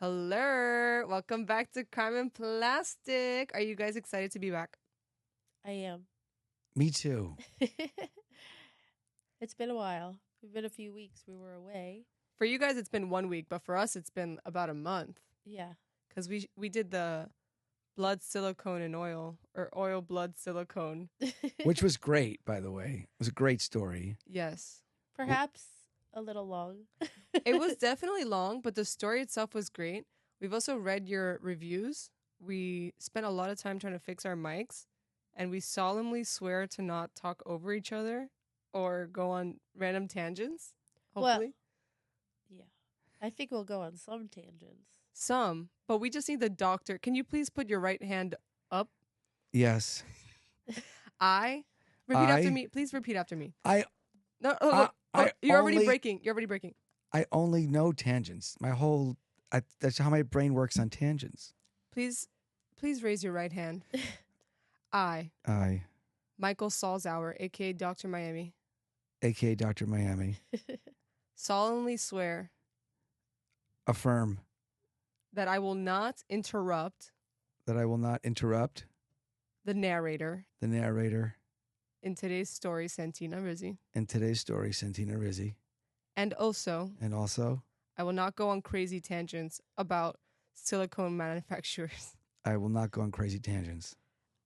Hello. Welcome back to Crime and Plastic. Are you guys excited to be back? I am. Me too. It's been a while. It's been a few weeks. We were away. For you guys, it's been 1 week, but for us, it's been about a month. Yeah. Because we did the blood silicone and oil, or oil blood silicone. Which was great, by the way. It was a great story. Yes. Perhaps a little long. It was definitely long, but the story itself was great. We've also read your reviews. We spent a lot of time trying to fix our mics, and we solemnly swear to not talk over each other or go on random tangents, hopefully. Yeah. I think we'll go on some tangents. Some, but we just need the doctor. Can you please put your right hand up? Yes. Repeat after me. Please repeat after me. I No, you're already only- breaking. You're already breaking. I only know tangents. That's how my brain works on tangents. Please raise your right hand. I, Michael Salzauer, aka Dr. Miami, aka Dr. Miami, solemnly swear affirm that I will not interrupt that I will not interrupt the narrator the narrator in today's story, Santina Rizzi, in today's story, Santina Rizzi, and also I will not go on crazy tangents about silicone manufacturers. I will not go on crazy tangents.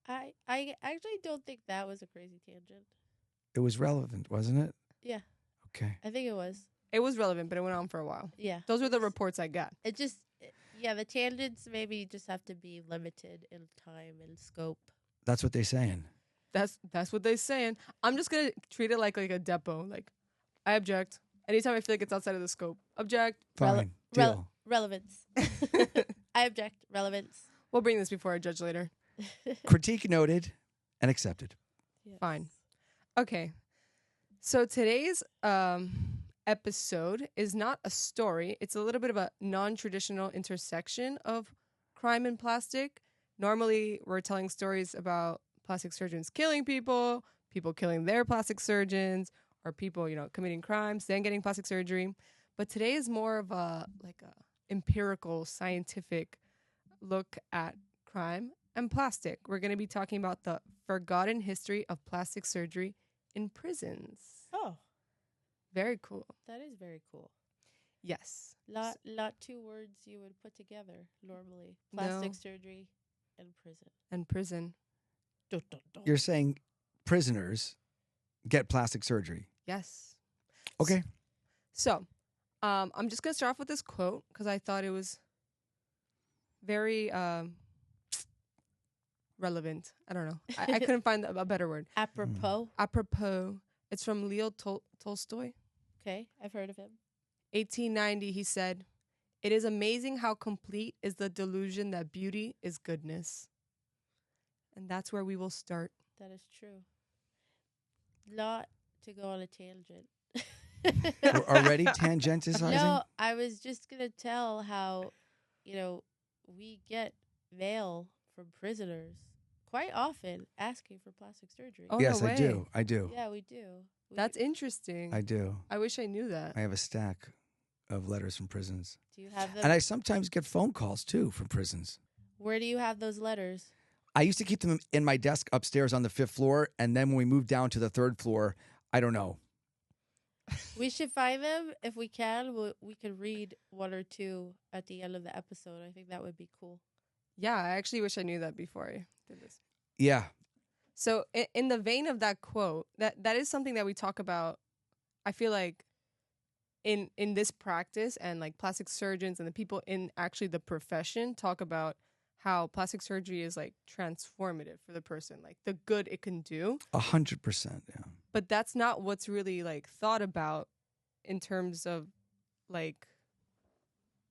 I actually don't think that was a crazy tangent. It was relevant, wasn't it? Yeah. Okay. I think it was. It was relevant, but it went on for a while. Yeah. Those were the reports I got. The tangents maybe just have to be limited in time and scope. That's what they're saying. That's what they're saying. I'm just gonna treat it like a depot. Like, I object. Anytime I feel like it's outside of the scope, object. Fine. Deal. Relevance. I object. Relevance. We'll bring this before a judge later. Critique noted and accepted. Yes. Fine. Okay. So today's episode is not a story. It's a little bit of a non-traditional intersection of crime and plastic. Normally, we're telling stories about plastic surgeons killing people killing their plastic surgeons, or people, committing crimes, then getting plastic surgery. But today is more of a empirical, scientific look at crime and plastic. We're going to be talking about the forgotten history of plastic surgery in prisons. Oh, Very cool. that is very cool. Yes. Lot two words you would put together normally. Plastic No. surgery and prison. And prison. Dun, dun, dun. You're saying prisoners get plastic surgery. Yes. Okay. So, I'm just going to start off with this quote because I thought it was very relevant. I don't know. I couldn't find a better word. Apropos. Apropos. It's from Leo Tolstoy. Okay, I've heard of him. 1890, he said, "It is amazing how complete is the delusion that beauty is goodness." And that's where we will start. That is true. Not to go on a tangent. We're already tangentizing? No, I was just going to tell how, we get mail from prisoners quite often asking for plastic surgery. Oh, Yes, no I way. do. I do. Yeah, we do. That's interesting. I do. I wish I knew that. I have a stack of letters from prisons. Do you have them? And I sometimes get phone calls, too, from prisons. Where do you have those letters? I used to keep them in my desk upstairs on the 5th floor, and then when we moved down to the 3rd floor, I don't know. We should find them. If we can, we could read one or two at the end of the episode. I think that would be cool. Yeah, I actually wish I knew that before I did this. Yeah. So in the vein of that quote, that is something that we talk about, I feel like, in this practice, and like plastic surgeons and the people in actually the profession talk about how plastic surgery is like transformative for the person, like the good it can do. 100%, yeah. But that's not what's really like thought about in terms of like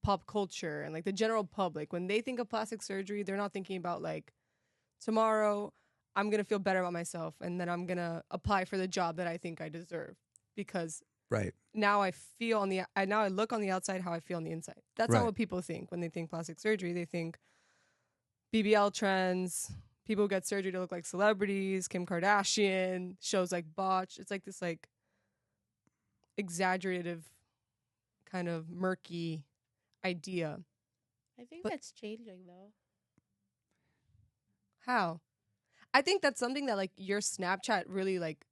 pop culture and like the general public. When they think of plastic surgery, they're not thinking about like, tomorrow I'm going to feel better about myself and then I'm going to apply for the job that I think I deserve, because Right. now I feel now I look on the outside how I feel on the inside. That's Right. not what people think when they think plastic surgery. They think BBL trends, people who get surgery to look like celebrities, Kim Kardashian, shows like Botch. It's like this like exaggerative kind of murky idea. I think But- that's changing though. How? I think that's something that like your Snapchat really like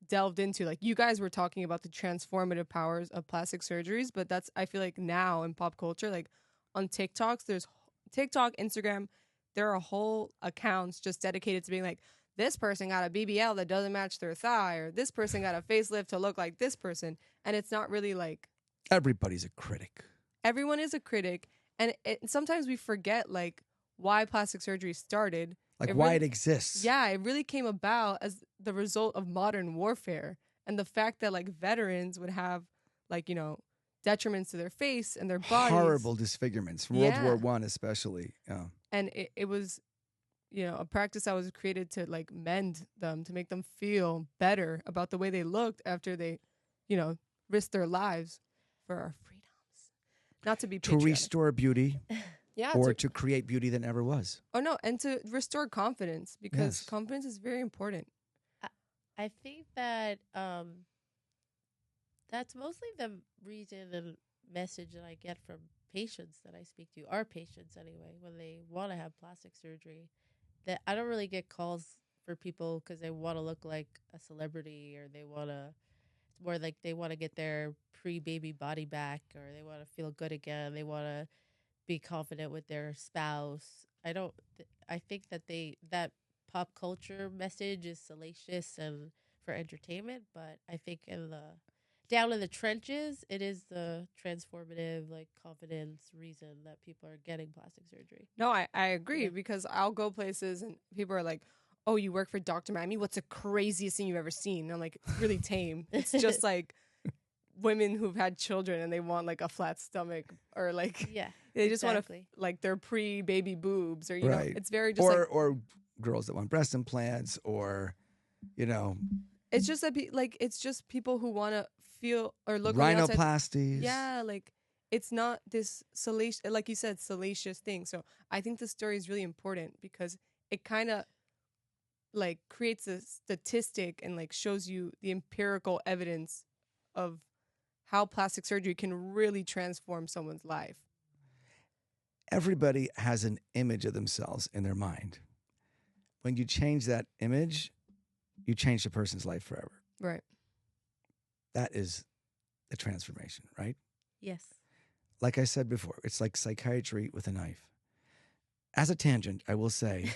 delved into. Like you guys were talking about the transformative powers of plastic surgeries, but that's I feel like now in pop culture, like on TikToks, there's TikTok, Instagram, there are whole accounts just dedicated to being like, this person got a BBL that doesn't match their thigh, or this person got a facelift to look like this person. And it's not really like Everybody's a critic. everyone is a critic. And sometimes we forget like why plastic surgery started. Like It why really- it exists. Yeah, it really came about as the result of modern warfare and the fact that like veterans would have like, you know, detriments to their face and their bodies. Horrible disfigurements from Yeah. World War I, especially. Yeah. And it was, you know, a practice that was created to like mend them, to make them feel better about the way they looked after they, you know, risked their lives for our freedoms. Not to be To patriotic. restore beauty Yeah, or to create beauty that never was. oh no, and to restore confidence, because Yes. confidence is very important. I think that that's mostly the reason and message that I get from patients that I speak to, our patients anyway, when they want to have plastic surgery. That I don't really get calls for people because they want to look like a celebrity, or they want to, it's more like they want to get their pre-baby body back, or they want to feel good again. They want to be confident with their spouse. I think that that pop culture message is salacious and for entertainment, but I think down in the trenches, it is the transformative, like, confidence reason that people are getting plastic surgery. No, I agree, Yeah. because I'll go places and people are like, oh, you work for Dr. Mammy? What's the craziest thing you've ever seen? And I'm like, it's really tame. It's just like women who've had children and they want like a flat stomach, or like Yeah, they just want to exactly. like their pre-baby boobs, or, you know, Right. it's very just like, Or girls that want breast implants, or, you know, it's just that it's just people who want to feel or look on the outside. rhinoplasties. Yeah, like it's not this salacious, like you said, salacious thing. So I think the story is really important because it kind of like creates a statistic and like shows you the empirical evidence of how plastic surgery can really transform someone's life. Everybody has an image of themselves in their mind. When you change that image, you change the person's life forever. Right. That is the transformation, right? Yes. Like I said before, it's like psychiatry with a knife. As a tangent, I will say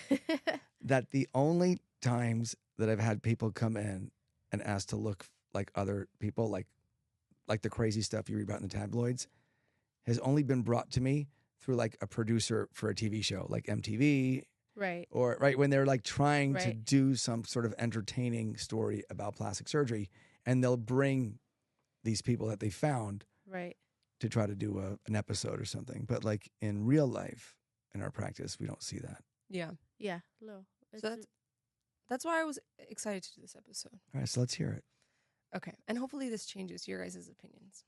that the only times that I've had people come in and ask to look like other people, like the crazy stuff you read about in the tabloids, has only been brought to me through like a producer for a TV show, like MTV, Right. or right when they're like trying to Right. do some sort of entertaining story about plastic surgery, and they'll bring these people that they found Right. to try to do an episode or something. But like in real life, in our practice, we don't see that. Yeah. Yeah. No. So that's why I was excited to do this episode. All right, so let's hear it. Okay. And hopefully this changes your guys' opinions.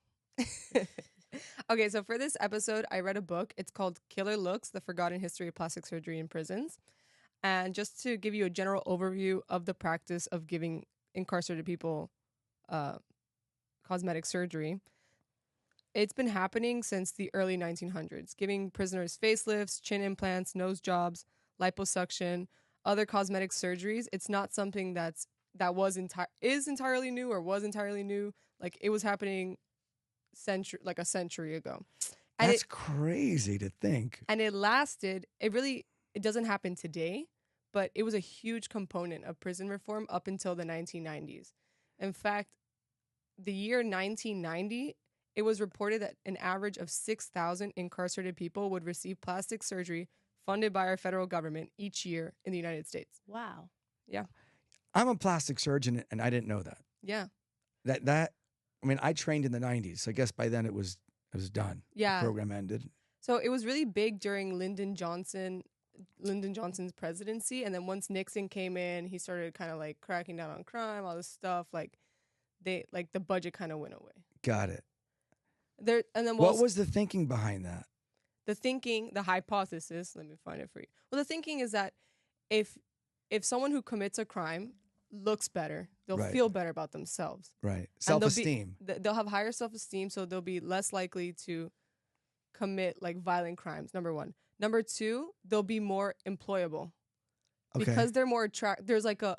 Okay, so for this episode, I read a book. It's called Killer Looks, The Forgotten History of Plastic Surgery in Prisons. And just to give you a general overview of the practice of giving incarcerated people cosmetic surgery, it's been happening since the early 1900s, giving prisoners facelifts, chin implants, nose jobs, liposuction, other cosmetic surgeries. It's not something is entirely new or was entirely new. Like it was happening a century ago. And That's crazy to think. and it lasted. It doesn't happen today, but it was a huge component of prison reform up until the 1990s. In fact, the year 1990, it was reported that an average of 6,000 incarcerated people would receive plastic surgery funded by our federal government each year in the United States. Wow. I'm a plastic surgeon, and I didn't know that. Yeah. I mean, I trained in the 90s. So I guess by then it was done. Yeah. The program ended. So it was really big during Lyndon Johnson's presidency. And then once Nixon came in, he started kind of like cracking down on crime, all this stuff. Like the budget kind of went away. Got it. And then What was the thinking behind that? the hypothesis, let me find it for you. Well, the thinking is that if someone who commits a crime looks better, they'll Right. feel better about themselves. Right. And they'll be- Self-esteem. They'll have higher self-esteem, so they'll be less likely to commit like violent crimes. Number one. Number two, they'll be more employable Okay. because they're more There's like a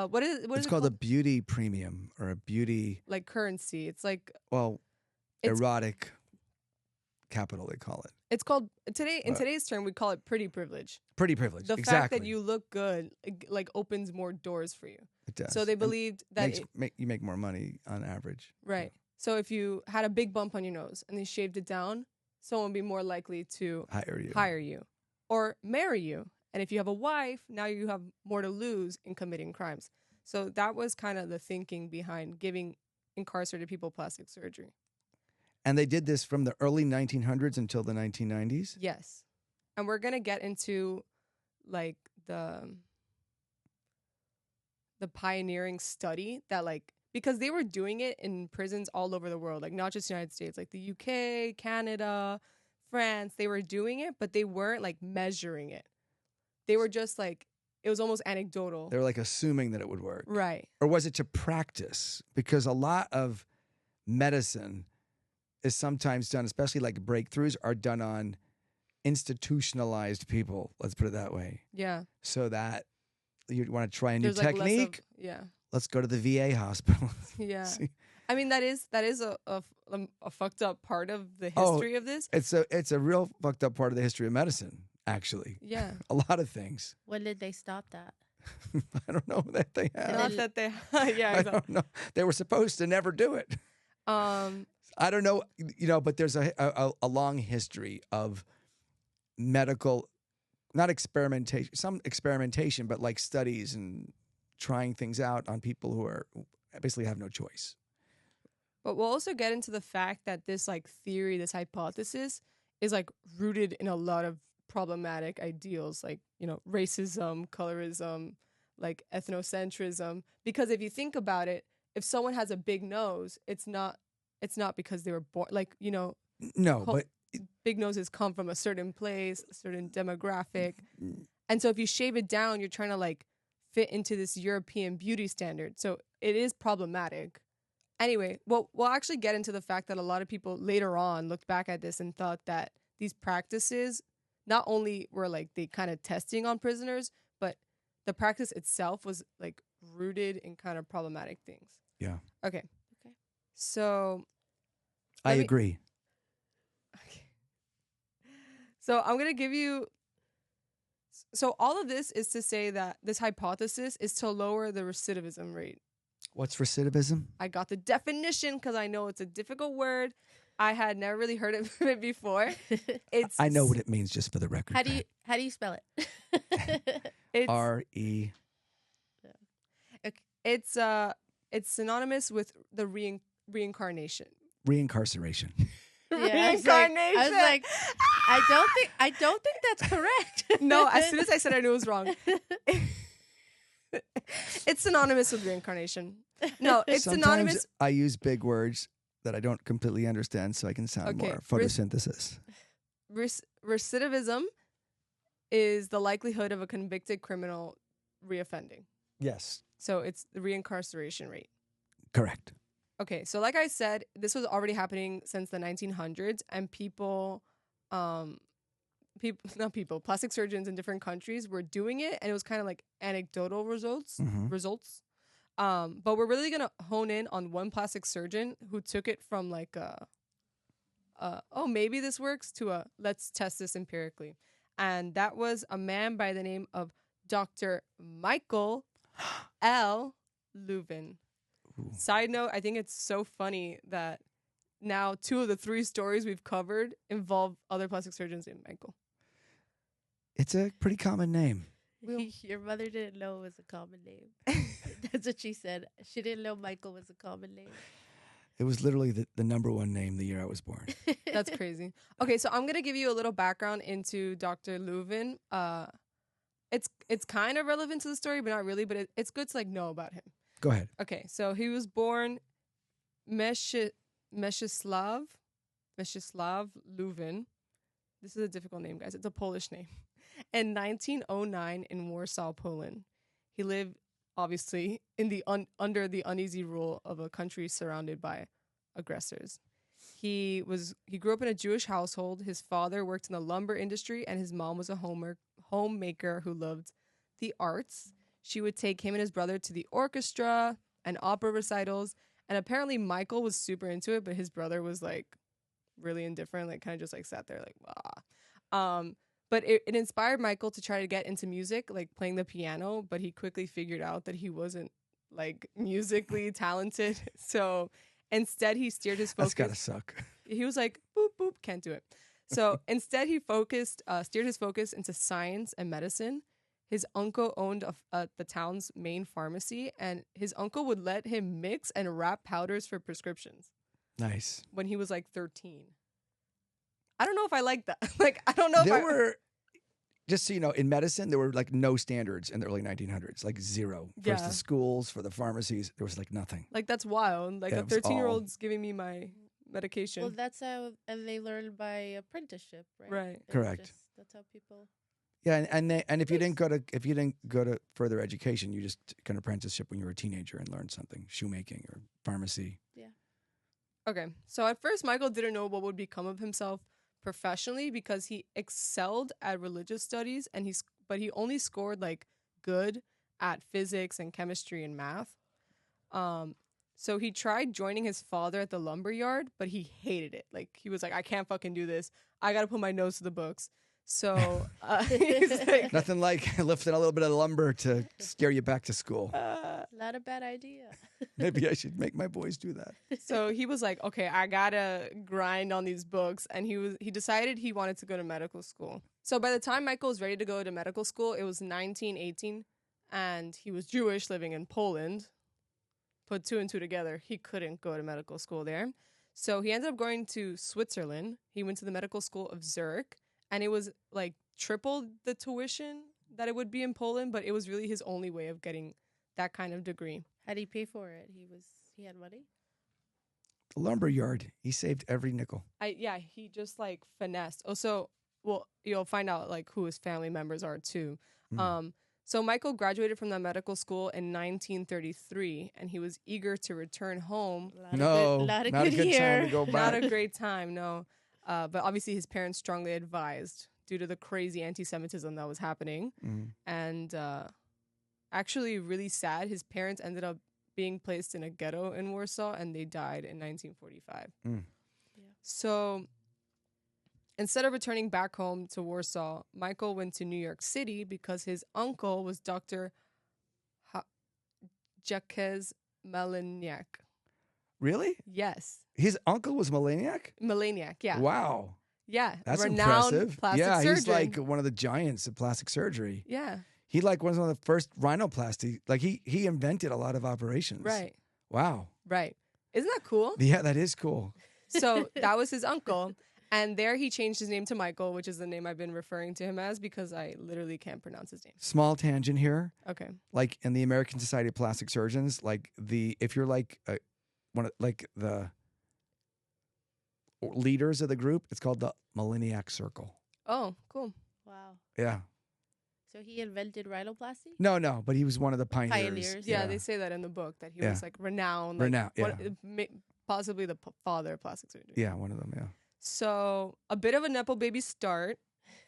what is It's it called a beauty premium or a beauty, like currency. It's like well, It's- erotic capital, they call it. it's called today in What? today's term we call it pretty privilege. Pretty privilege. The exactly. fact that you look good like opens more doors for you. It does. So they And believed that you make more money on average. right. So if you had a big bump on your nose and they shaved it down, someone would be more likely to Hire you. or marry you. And if you have a wife, now you have more to lose in committing crimes. So that was kind of the thinking behind giving incarcerated people plastic surgery. And they did this from the early 1900s until the 1990s. Yes. And we're going to get into like the pioneering study that like because they were doing it in prisons all over the world, like not just United States, like the UK, Canada, France, they were doing it, but they weren't like measuring it. They were just like, it was almost anecdotal. They were like assuming that it would work. Right. Or was it to practice? Because a lot of medicine is sometimes done, especially like breakthroughs, are done on institutionalized people. Let's put it that way. Yeah. So that you want to try a new There's like less of- technique. yeah. Let's go to the VA hospital. Yeah. See? I mean, that is a fucked up part of the Oh. history of this. It's a real fucked up part of the history of medicine, actually. Yeah. A lot of things. When did they stop that? I don't know that they have. Not that they, yeah, I exactly. don't know. They were supposed to never do it. I don't know, but there's a long history of medical, not experimentation, some experimentation, but like studies and trying things out on people who are basically have no choice. But we'll also get into the fact that this like theory, this hypothesis is like rooted in a lot of problematic ideals like, racism, colorism, like ethnocentrism. Because if you think about it, if someone has a big nose, it's not because they were born like, No, Co- but big noses come from a certain place, a certain demographic. And so if you shave it down, you're trying to like fit into this European beauty standard. So it is problematic. Anyway, we'll actually get into the fact that a lot of people later on looked back at this and thought that these practices not only were like they kind of testing on prisoners, but the practice itself was like rooted in kind of problematic things. yeah, Okay. So I Let me- agree. Okay. So I'm going to give you. So all of this is to say that this hypothesis is to lower the recidivism rate. What's recidivism? I got the definition because I know it's a difficult word. I had never really heard of it before. It's I know what it means, just for the record. How do you spell it? it's R-E. it's synonymous with the reincarnation. Reincarceration. I was like, I don't think that's correct. No, as soon as I said it, I knew it was wrong. It's synonymous with reincarnation. No, it's Sometimes synonymous. I use big words that I don't completely understand, so I can sound Okay, more photosynthesis. Recidivism is the likelihood of a convicted criminal reoffending. Yes, So it's the reincarceration rate. correct. Okay, so like I said, this was already happening since the 1900s, and plastic surgeons in different countries were doing it, and it was kind of like anecdotal results. Mhm. But we're really gonna hone in on one plastic surgeon who took it from like maybe this works to a let's test this empirically, and that was a man by the name of Dr. Michael L. Lewin. Ooh. Side note, I think it's so funny that now 2 of the 3 stories we've covered involve other plastic surgeons named Michael. It's a pretty common name. Your mother didn't know it was a common name. That's what she said. She didn't know Michael was a common name. It was literally the number one name the year I was born. That's crazy. Okay, so I'm gonna give you a little background into Dr. Lewin. It's kind of relevant to the story, but not really. But it's good to like know about him. Go ahead. Okay, so he was born Mieczysław Lewin. This is a difficult name, guys. It's a Polish name. In 1909 in Warsaw, Poland. He lived, obviously, in the under the uneasy rule of a country surrounded by aggressors. He grew up in a Jewish household. His father worked in the lumber industry, and his mom was a homemaker who loved the arts. She would take him and his brother to the orchestra and opera recitals. And apparently Michael was super into it, but his brother was like really indifferent, like kind of just like sat there like, wow. But it inspired Michael to try to get into music, like playing the piano, but he quickly figured out that he wasn't like musically talented. So instead he steered his focus. That's gotta suck. He was like, boop, boop, can't do it. So instead he steered his focus into science and medicine. His uncle owned the town's main pharmacy, and his uncle would let him mix and wrap powders for prescriptions. Nice. When he was like 13. I don't know if I like that. Like, I don't know There if were, just so you know, in medicine, there were like no standards in the early 1900s, like zero. For Yeah. the schools, for the pharmacies, there was like nothing. like that's wild. Like Yeah, a it was 13-year-old's giving me my medication. Well, that's how, and they learn by apprenticeship, right? Right. It's Correct. that's how people. Yeah, and if you didn't go to further education, you just took an apprenticeship when you were a teenager and learned something, shoemaking or pharmacy. Okay. So at first, Michael didn't know what would become of himself professionally because he excelled at religious studies, but he only scored like good at physics and chemistry and math. So he tried joining his father at the lumber yard, but he hated it. Like he was like, I can't fucking do this. I got to put my nose to the books. So he's like, Nothing like lifting a little bit of lumber to scare you back to school. Not a bad idea. Maybe I should make my boys do that. so he was like, okay, I gotta grind on these books. And he decided he wanted to go to medical school. So by the time Michael was ready to go to medical school, it was 1918, and he was Jewish living in Poland. Put two and two together, he couldn't go to medical school there. So he ended up going to Switzerland. He went to the medical school of Zurich, and it was like triple the tuition that it would be in Poland, but it was really his only way of getting that kind of degree. How did he pay for it? He had money. The lumber yard, he saved every nickel. He just like finessed. Also, well, you'll find out like who his family members are too. So Michael graduated from the medical school in 1933, and he was eager to return home. Not a good year. time to go back. Not a great time, no. But obviously his parents strongly advised due to the crazy anti-Semitism that was happening. And actually really sad, his parents ended up being placed in a ghetto in Warsaw, and they died in 1945. Yeah. So instead of returning back home to Warsaw, Michael went to New York City because his uncle was Dr. Jacques Melaniak. Really? Yes. His uncle was Melaniak? Melaniak, yeah. Wow. Yeah. That's renowned impressive. plastic Yeah, surgeon. he's like one of the giants of plastic surgery. Yeah. He like was one of the first rhinoplasty. Like he invented a lot of operations. Right. Wow. Right. Isn't that cool? Yeah, that is cool. So that was his uncle. And there he changed his name to Michael, which is the name I've been referring to him as because I literally can't pronounce his name. Small tangent here. Okay. Like in the American Society of Plastic Surgeons, like if you're like one of like the leaders of the group, it's called the Melaniak Circle. Oh, cool. Wow. Yeah. So he invented rhinoplasty? No, but he was one of the pioneers. Pioneers. Yeah, they say that in the book that he Yeah. was like renowned. Renowned, Possibly the father of plastic surgery. Yeah, one of them, yeah. So a bit of a Nepo baby start.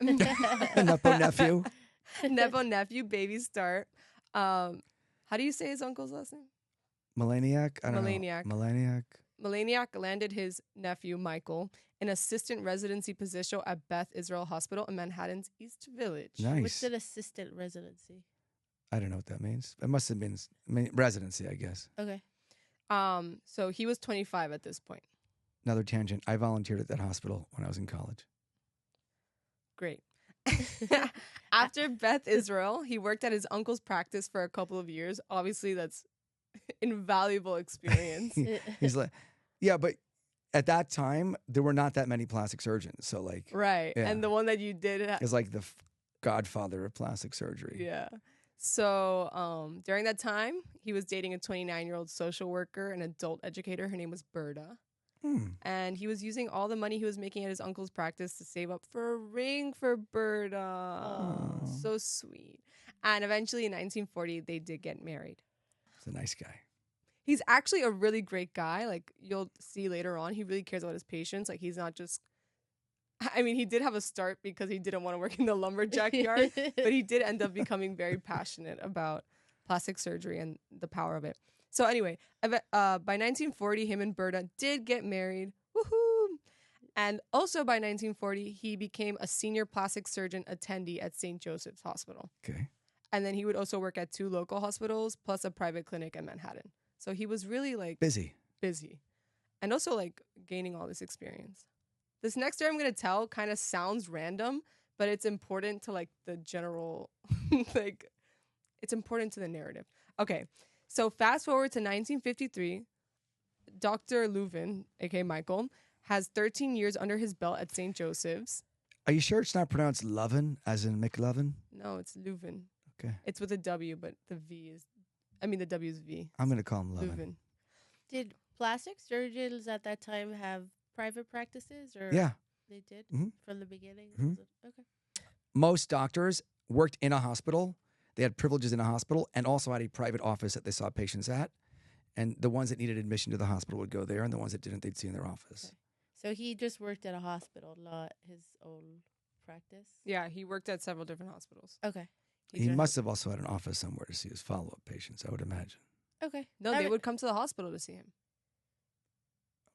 Nepo nephew. Nepo nephew baby start. How do you say his uncle's last name? Melaniak? I don't Melaniak. know. Melaniak. Melaniak landed his nephew, Michael, an assistant residency position at Beth Israel Hospital in Manhattan's East Village. Nice. What's an assistant residency? I don't know what that means. It must have been residency, I guess. Okay. So he was 25 at this point. Another tangent. I volunteered at that hospital when I was in college. Great. After Beth Israel, he worked at his uncle's practice for a couple of years. Obviously, that's invaluable experience. He's like, yeah, but at that time, there were not that many plastic surgeons. So, like, Right. Yeah. And the one that you did is like the godfather of plastic surgery. Yeah. So during that time, he was dating a 29-year-old social worker and adult educator. Her name was Berta. And he was using all the money he was making at his uncle's practice to save up for a ring for Berta. Oh. So sweet. And eventually in 1940, they did get married. He's a nice guy. he's actually a really great guy. Like you'll see later on, he really cares about his patients. Like he's not just. I mean, he did have a start because he didn't want to work in the lumberjack yard, but he did end up becoming very passionate about plastic surgery and the power of it. So anyway, by 1940, him and Berta did get married. Woohoo! And also by 1940, he became a senior plastic surgeon attendee at St. Joseph's Hospital. Okay. And then he would also work at 2 local hospitals plus a private clinic in Manhattan. So he was really like Busy. and also like gaining all this experience. This next story I'm going to tell kind of sounds random, but it's important to like the general, like it's important to the narrative. Okay. So fast forward to 1953, Dr. Lewin, aka Michael, has 13 years under his belt at St. Joseph's. Are you sure it's not pronounced Lovin, as in McLovin? No, it's Lewin. Okay. It's with a W, but the W is V. I'm going to call him Lovin. Lewin. Did plastic surgeons at that time have private practices, or Yeah. they did Mhm. from the beginning? Mhm. Okay. Most doctors worked in a hospital. They had privileges in a hospital and also had a private office that they saw patients at. And the ones that needed admission to the hospital would go there, and the ones that didn't, they'd see in their office. Okay. So he just worked at a hospital, not his own practice? Yeah, he worked at several different hospitals. Okay. He must have also had an office somewhere to see his follow-up patients, I would imagine. Okay. No, they would come to the hospital to see him.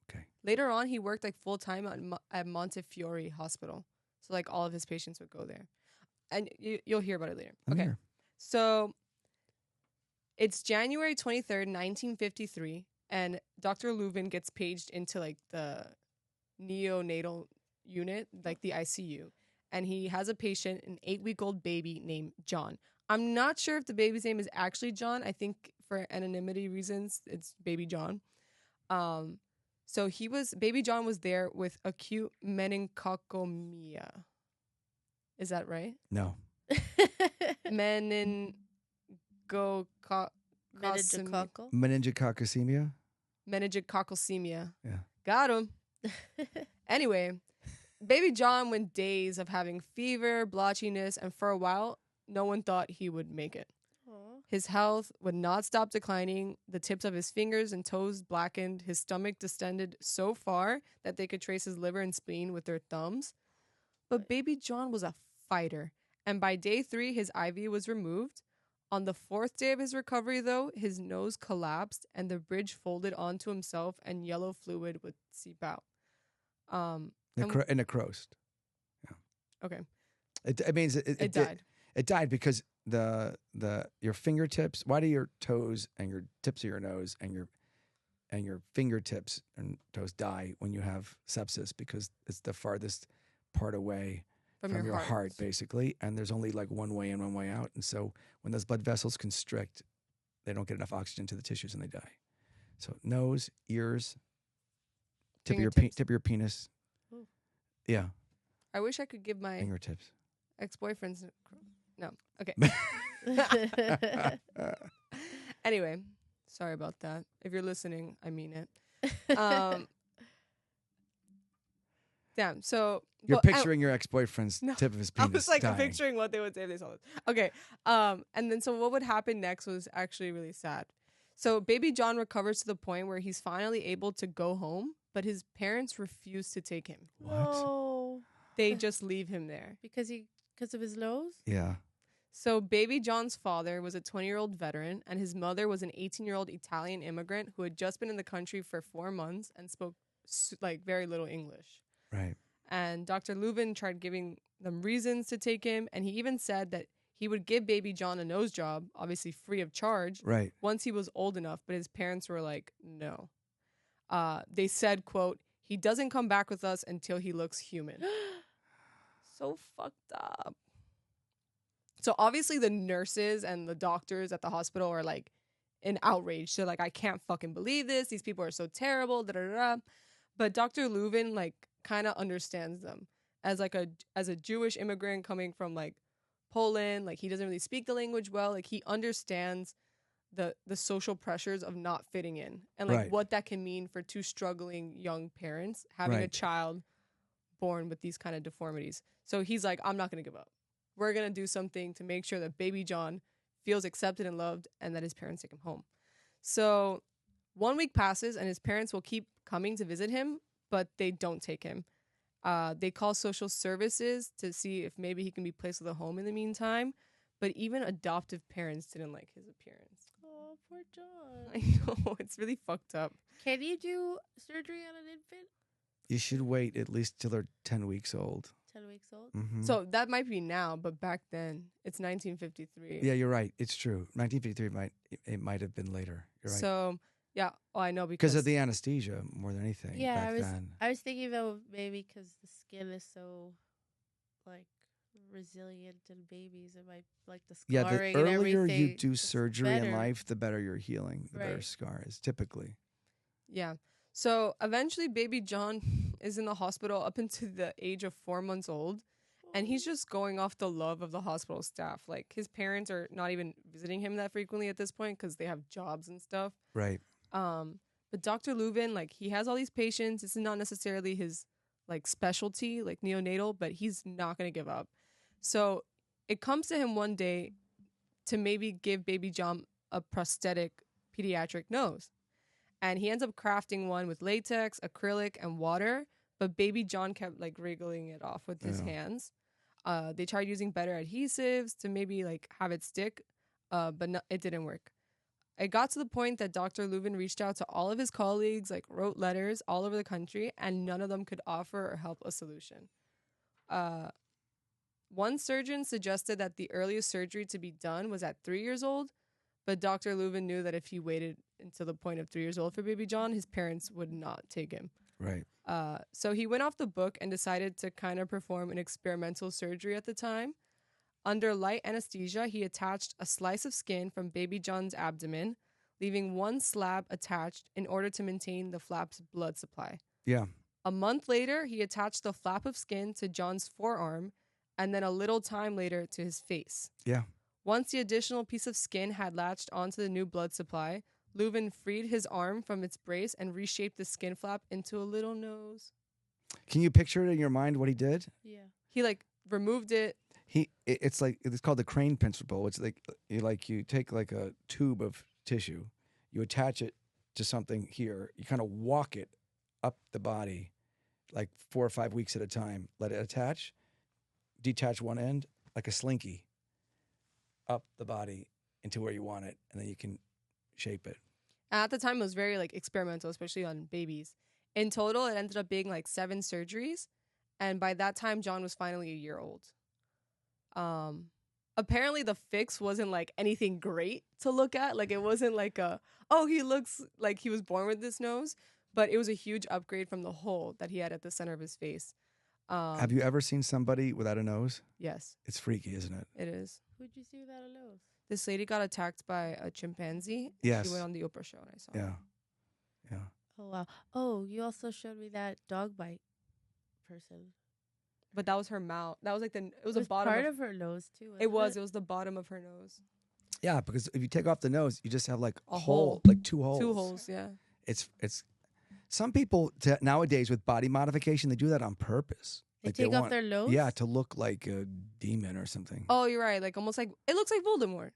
Okay. Later on, he worked like full time at Montefiore Hospital. So like all of his patients would go there. And you'll hear about it later. I'm Okay. here. So it's January 23rd, 1953, and Dr. Lewin gets paged into like the neonatal unit, like the ICU. And he has a patient, an 8-week-old baby named John. I'm not sure if the baby's name is actually John. I think for anonymity reasons, it's baby John. So baby John was there with acute meningococemia. Is that right? No. Meningococcal? Meningococemia? Meningococemia. Yeah. Got him. Anyway, baby John went days of having fever, blotchiness, and for a while, no one thought he would make it. Aw. His health would not stop declining. The tips of his fingers and toes blackened. His stomach distended so far that they could trace his liver and spleen with their thumbs. But baby John was a fighter. And by day 3, his IV was removed. On the 4th day of his recovery, though, his nose collapsed and the bridge folded onto himself and yellow fluid would seep out. Necrosed. Yeah. Okay. It means it died. It died because your fingertips. Why do your toes and your tips of your nose and your fingertips and toes die when you have sepsis? Because it's the farthest part away from your heart, basically, and there's only like one way in, one way out, and so when those blood vessels constrict, they don't get enough oxygen to the tissues and they die. So nose, ears, tip of your penis. Ooh. Yeah. I wish I could give my Fingertips. ex-boyfriends. No. Okay. Anyway, sorry about that. If you're listening, I mean it. Damn. So you're picturing your ex-boyfriend's tip of his penis. I was like dying. picturing what they would say if they saw this. Okay. And then so what would happen next was actually really sad. So baby John recovers to the point where he's finally able to go home, but his parents refuse to take him. What? No. They just leave him there. Because of his nose? Yeah. So baby John's father was a 20-year-old veteran, and his mother was an 18-year-old Italian immigrant who had just been in the country for 4 months and spoke like very little English. Right. And Dr. Lewin tried giving them reasons to take him, and he even said that he would give baby John a nose job, obviously free of charge, Right. once he was old enough, but his parents were like, no. They said, quote, he doesn't come back with us until he looks human. So fucked up. So obviously the nurses and the doctors at the hospital are like in outrage. They're like, I can't fucking believe this. These people are so terrible. Da, da, da, da. But Dr. Lewin like kind of understands them as like as a Jewish immigrant coming from like Poland. Like he doesn't really speak the language well. Like he understands the social pressures of not fitting in and like what that can mean for 2 struggling young parents having a child born with these kind of deformities. So he's like, I'm not going to give up. We're going to do something to make sure that baby John feels accepted and loved and that his parents take him home. So 1 week passes and his parents will keep coming to visit him, but they don't take him. They call social services to see if maybe he can be placed with a home in the meantime. But even adoptive parents didn't like his appearance. Oh, poor John. I know. It's really fucked up. Can you do surgery on an infant? You should wait at least till they're 10 weeks old. 10 weeks old? Mm-hmm. So that might be now, but back then, it's 1953. Yeah, you're right. It's true. 1953 it might have been later. You're right. So, yeah. Oh, I know Because of the anesthesia more than anything. Yeah, back then. I was thinking though maybe because the skin is so like resilient in babies, it might like the scarring. The and earlier everything, you do it's surgery in better. life, the better your healing, the better Right. scar is typically. Yeah. So eventually, baby John is in the hospital up until the age of 4 months old. And he's just going off the love of the hospital staff. Like, his parents are not even visiting him that frequently at this point because they have jobs and stuff. Right. But Dr. Lewin, like, he has all these patients. This is not necessarily his, like, specialty, like neonatal, but he's not going to give up. So it comes to him one day to maybe give baby John a prosthetic pediatric nose. And he ends up crafting one with latex, acrylic, and water. But baby John kept, like, wriggling it off with his hands. They tried using better adhesives to maybe, like, have it stick, but no, it didn't work. It got to the point that Dr. Lewin reached out to all of his colleagues, like, wrote letters all over the country, and none of them could offer or help a solution. One surgeon suggested that the earliest surgery to be done was at 3 years old, but Dr. Lewin knew that if he waited until the point of 3 years old for baby John, his parents would not take him. Right. So he went off the book and decided to kind of perform an experimental surgery at the time. Under light anesthesia, he attached a slice of skin from baby John's abdomen, leaving one slab attached in order to maintain the flap's blood supply. Yeah. A month later, he attached the flap of skin to John's forearm, and then a little time later to his face. Yeah. Once the additional piece of skin had latched onto the new blood supply, Lewin freed his arm from its brace and reshaped the skin flap into a little nose. Can you picture it in your mind what he did? Yeah. He, like, removed it. It's called the crane principle. It's like you take like a tube of tissue, you attach it to something here, you kind of walk it up the body like 4 or 5 weeks at a time, let it attach, detach one end like a slinky up the body into where you want it, and then you can shape it. At the time, it was very, like, experimental, especially on babies. In total, it ended up being like 7 surgeries, and by that time, John was finally a year old. Apparently the fix wasn't like anything great to look at. Like, it wasn't like he looks like he was born with this nose, but it was a huge upgrade from the hole that he had at the center of his face. Have you ever seen somebody without a nose? Yes, It's freaky, isn't it? it is. Who'd you see without a nose? This lady got attacked by a chimpanzee. Yes. She went on the Oprah show and I saw Yeah. her. Yeah. Oh, wow. Oh, you also showed me that dog bite person. But that was her mouth. That was like it was It the bottom part of her nose, too. it was the bottom of her nose. Yeah, because if you take off the nose, you just have like A a hole. hole, like 2 holes. 2 holes, yeah. It's some people nowadays with body modification, they do that on purpose. They Like take off want- their nose? Yeah, to look like a demon or something. Oh, you're right. Like, almost like it looks like Voldemort.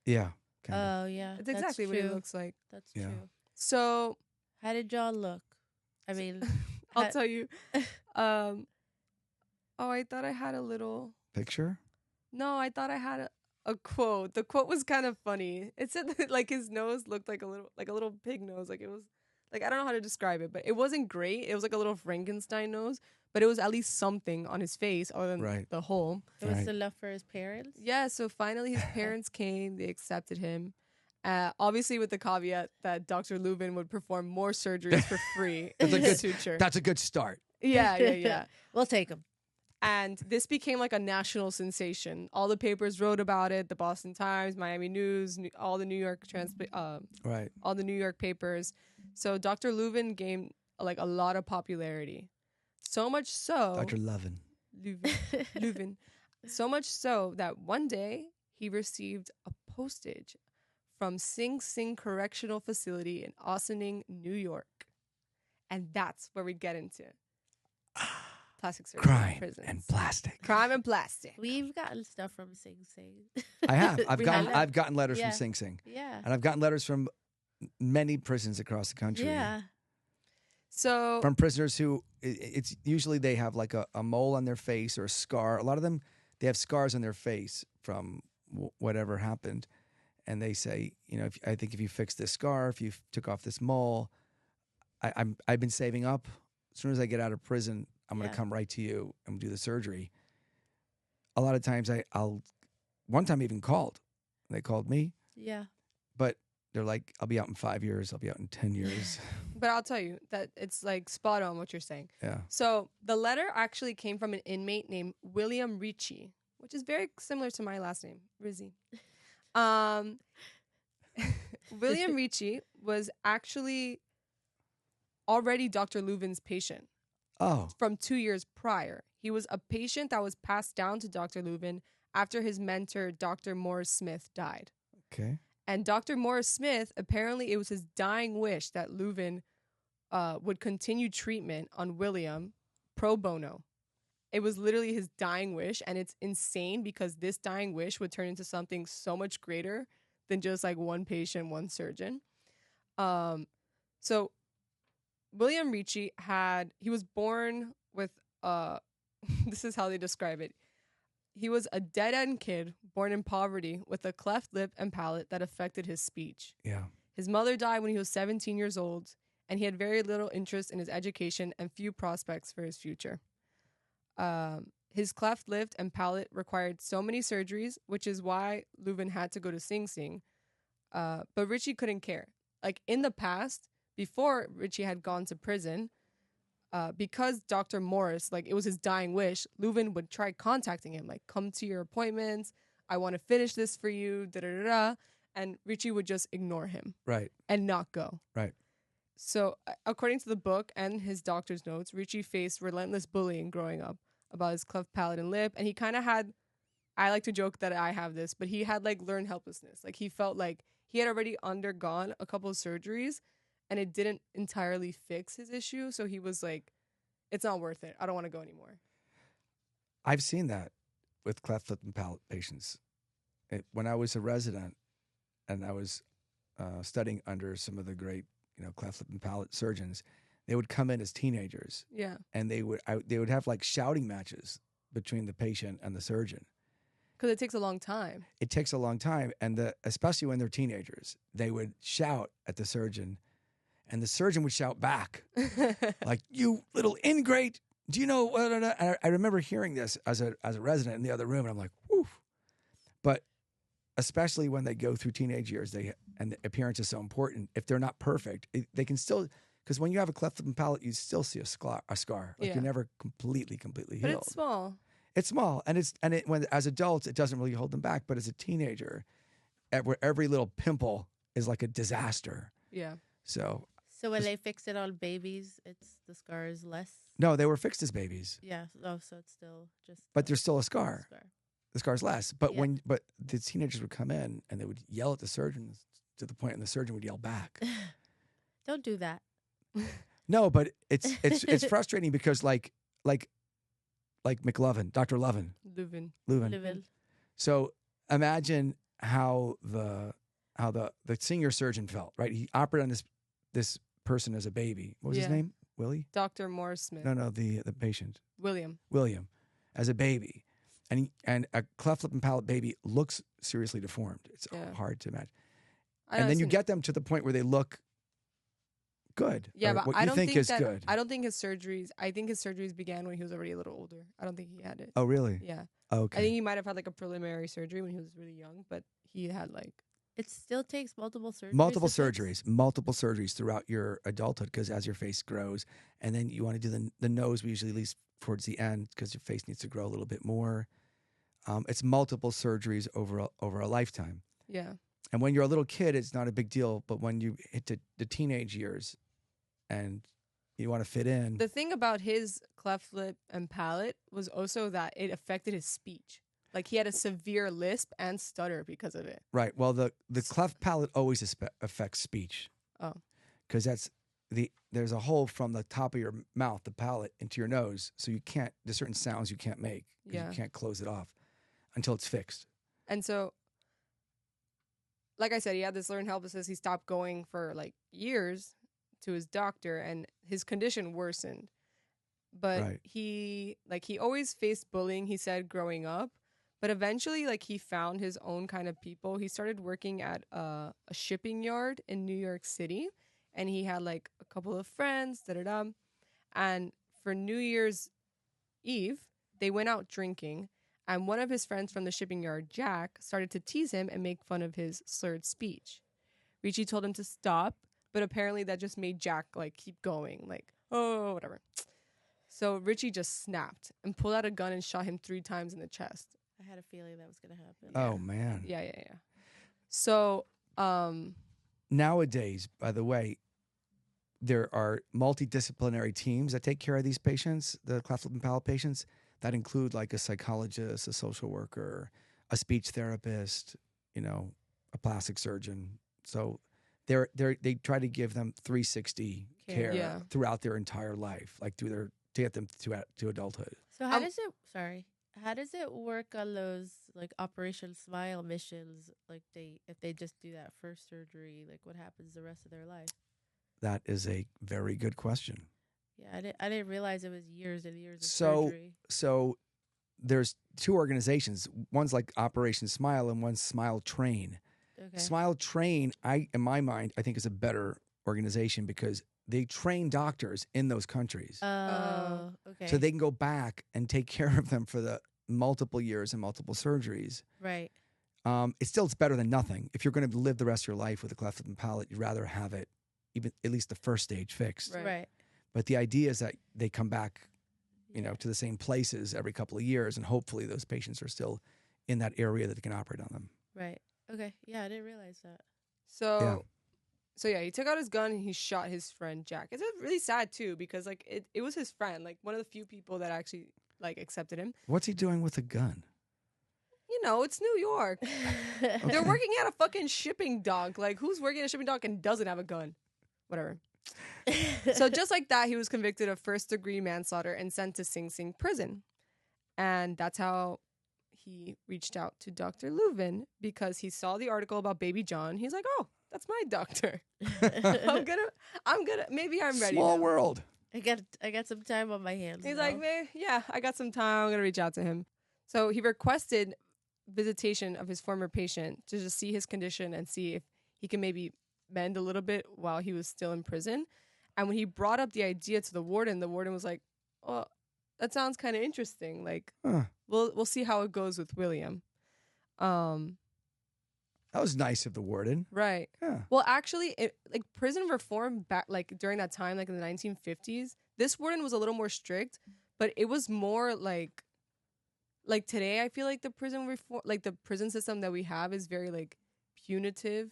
Yeah. Kinda. Oh, yeah. It's exactly what it true. looks like. That's Yeah. true. So How did John look? I mean, I'll tell you. I thought I had a little. Picture? No, I thought I had a quote. The quote was kind of funny. It said that, like, his nose looked like a little pig nose. Like, it was like, I don't know how to describe it, but it wasn't great. It was like a little Frankenstein nose, but it was at least something on his face other than Right. the hole. it was Right. enough for his parents? Yeah. So finally, his parents came. They accepted him. Obviously, with the caveat that Dr. Lewin would perform more surgeries for free in That's a the good- suture. That's a good start. Yeah. We'll take him. And this became like a national sensation. All the papers wrote about it: the Boston Times, Miami News, all the New York Right. all the New York papers. So Dr. Lewin gained like a lot of popularity. So much so, Dr. Levin. Lewin, so much so that one day he received a postage from Sing Sing Correctional Facility in Ossining, New York, and that's where we get into plastic surgery in Crime prisons. and plastic. Crime and plastic. We've gotten stuff from Sing Sing. I have. We have. I've gotten letters Yeah. from Sing Sing. Yeah. And I've gotten letters from many prisons across the country. Yeah. So From prisoners who, it's usually they have like a mole on their face or a scar. A lot of them, they have scars on their face from whatever happened. And they say, you know, I think if you fix this scar, if you took off this mole, I've been saving up. As soon as I get out of prison, I'm going to come right to you and do the surgery. A lot of times one time I even called. They called me. Yeah. But they're like, I'll be out in 5 years. I'll be out in 10 years. but I'll tell you that it's like spot on what you're saying. Yeah. So the letter actually came from an inmate named William Ricci, which is very similar to my last name, Rizzi. William Ricci was actually already Dr. Lewin's patient. Oh. From 2 years prior. He was a patient that was passed down to Dr. Lewin after his mentor, Dr. Morris Smith, died. Okay. And Dr. Morris Smith, apparently it was his dying wish that Lewin would continue treatment on William pro bono. It was literally his dying wish, and it's insane because this dying wish would turn into something so much greater than just like one patient, one surgeon. So William Ricci he was born with, this is how they describe it. He was a dead-end kid born in poverty with a cleft lip and palate that affected his speech. Yeah. His mother died when he was 17 years old, and he had very little interest in his education and few prospects for his future. His cleft lip and palate required so many surgeries, which is why Lewin had to go to Sing Sing. But Ricci couldn't care. Like in the past, before Ricci had gone to prison, because Dr. Morris, like it was his dying wish, Lewin would try contacting him, like, come to your appointments. I want to finish this for you, da-da-da-da. And Ricci would just ignore him. Right. And not go. Right. So according to the book and his doctor's notes, Ricci faced relentless bullying growing up about his cleft palate and lip. And he kind of had, I like to joke that I have this, but he had like learned helplessness. Like he felt like he had already undergone a couple of surgeries and it didn't entirely fix his issue. So he was like, it's not worth it. I don't want to go anymore. I've seen that with cleft lip and palate patients. When I was a resident and I was studying under some of the great, cleft lip and palate surgeons, they would come in as teenagers. Yeah. And they would have like shouting matches between the patient and the surgeon. Because it takes a long time. It takes a long time. And especially when they're teenagers, they would shout at the surgeon. And the surgeon would shout back, like, you little ingrate, do you know what? I remember hearing this as a resident in the other room, and I'm like, whew. But especially when they go through teenage years, and the appearance is so important. If they're not perfect, they can still, because when you have a cleft lip and palate, you still see a scar. Like you're never completely healed. But it's small. It's small, and when as adults, it doesn't really hold them back. But as a teenager, every little pimple is like a disaster. Yeah. So when they fix it on babies, the scar is less? No, they were fixed as babies. Yeah. Oh, so it's still just... But there's still a scar. The scar's less. But but the teenagers would come in and they would yell at the surgeons to the point and the surgeon would yell back. Don't do that. No, but it's frustrating because like McLovin, Dr. Lewin. So imagine how the senior surgeon felt, right? He operated on this person as a baby. What was his name? Willie? Dr. Morris Smith. No, the patient. William, as a baby. And a cleft lip and palate baby looks seriously deformed. It's hard to imagine. And then you get them to the point where they look good. Yeah, but what I you don't think is good. I don't think his surgeries began when he was already a little older. I don't think he had it. Oh, really? Yeah. Okay. I think he might have had like a preliminary surgery when he was really young, but he had like... It still takes multiple surgeries. Multiple surgeries throughout your adulthood, because as your face grows, and then you want to do the nose, we usually leave towards the end because your face needs to grow a little bit more. It's multiple surgeries over a lifetime. Yeah. And when you're a little kid, it's not a big deal, but when you hit the teenage years and you want to fit in. The thing about his cleft lip and palate was also that it affected his speech. Like he had a severe lisp and stutter because of it. Right. Well, the cleft palate always affects speech. Oh. Because there's a hole from the top of your mouth, the palate, into your nose, so there's certain sounds you can't make. Yeah. You can't close it off until it's fixed. And so like I said, he had this learned helplessness. He stopped going for like years to his doctor, and his condition worsened. But Right. he always faced bullying, he said, growing up. But eventually, like, he found his own kind of people. He started working at a shipping yard in New York City, and he had like a couple of friends, da da da. And for New Year's Eve, they went out drinking, and one of his friends from the shipping yard, Jack, started to tease him and make fun of his slurred speech. Richie told him to stop, but apparently that just made Jack like keep going, like, oh, whatever. So Richie just snapped and pulled out a gun and shot him 3 times in the chest. I had a feeling that was gonna happen. Oh man. Yeah. So, Nowadays, by the way, there are multidisciplinary teams that take care of these patients, the cleft lip and palate patients, that include like a psychologist, a social worker, a speech therapist, a plastic surgeon. So they try to give them 360 care Yeah. throughout their entire life, like to get them to adulthood. So how does it? Sorry. How does it work on those like Operation Smile missions? Like if they just do that first surgery, like what happens the rest of their life? That is a very good question. Yeah, I didn't realize it was years and years of surgery. So there's 2 organizations. One's like Operation Smile and one's Smile Train. Okay. Smile Train, in my mind, I think is a better organization because they train doctors in those countries. Oh, okay. So they can go back and take care of them for the multiple years and multiple surgeries. Right. It's better than nothing. If you're going to live the rest of your life with a cleft lip and palate, you'd rather have it even at least the first stage fixed. Right. But the idea is that they come back, to the same places every couple of years, and hopefully those patients are still in that area that they can operate on them. Right. Okay. Yeah, I didn't realize that. So he took out his gun and he shot his friend Jack. It's really sad too because like it was his friend, like one of the few people that actually like accepted him. What's he doing with a gun? It's New York. They're working at a fucking shipping dock. Like, who's working at a shipping dock and doesn't have a gun? Whatever. So just like that, he was convicted of first-degree manslaughter and sent to Sing Sing prison. And that's how he reached out to Dr. Lewin because he saw the article about Baby John. He's like, oh, that's my doctor. Maybe I'm ready. Small now. world. I got some time on my hands. He's now. like, I got some time. I'm going to reach out to him. So he requested visitation of his former patient to just see his condition and see if he can maybe mend a little bit while he was still in prison. And when he brought up the idea to the warden was like, oh, that sounds kind of interesting. Like, we'll see how it goes with William. That was nice of the warden. Right. Yeah. Well, actually, prison reform back during that time, like in the 1950s, this warden was a little more strict, but it was more like today. I feel like the prison reform, the prison system that we have, is very punitive.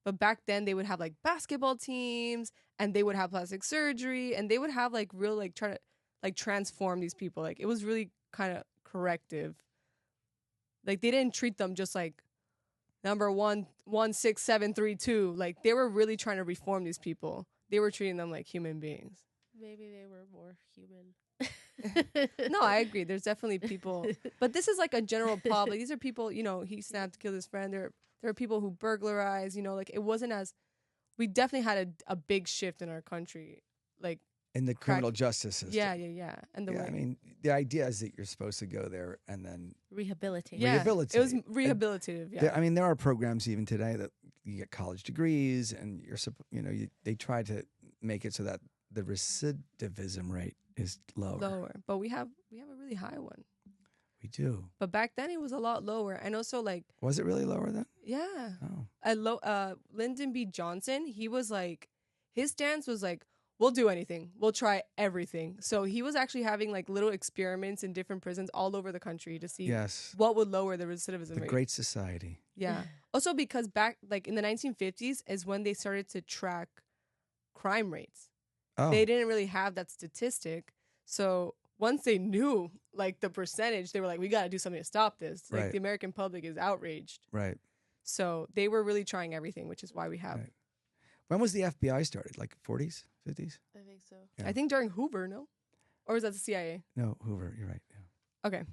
But back then, they would have basketball teams, and they would have plastic surgery, and they would have real try to transform these people. It was really kind of corrective. They didn't treat them just number 16732. They were really trying to reform these people. They were treating them like human beings. Maybe they were more human. No, I agree. There's definitely people, but this is a general public. These are people, he snapped to kill his friend. There are people who burglarize, it wasn't as, we definitely had a big shift in our country. In the criminal justice system. Yeah. And I mean, the idea is that you're supposed to go there and then rehabilitate. Yeah, rehabilitate. it was rehabilitative. Yeah. There are programs even today that you get college degrees, and they try to make it so that the recidivism rate is lower. But we have a really high one. We do. But back then it was a lot lower. And also was it really lower then? Yeah. Oh. Lyndon B. Johnson, he was his stance was we'll do anything. We'll try everything. So he was actually having little experiments in different prisons all over the country to see what would lower the recidivism rate. The Great Society. Yeah. Also because back in the 1950s is when they started to track crime rates. Oh. They didn't really have that statistic. So once they knew the percentage, they were we got to do something to stop this. Right. The American public is outraged. Right. So they were really trying everything, which is why we have. Right. When was the FBI started? 40s, 50s? I think so. Yeah. I think during Hoover, no? Or was that the CIA? No, Hoover. You're right. Yeah. Okay.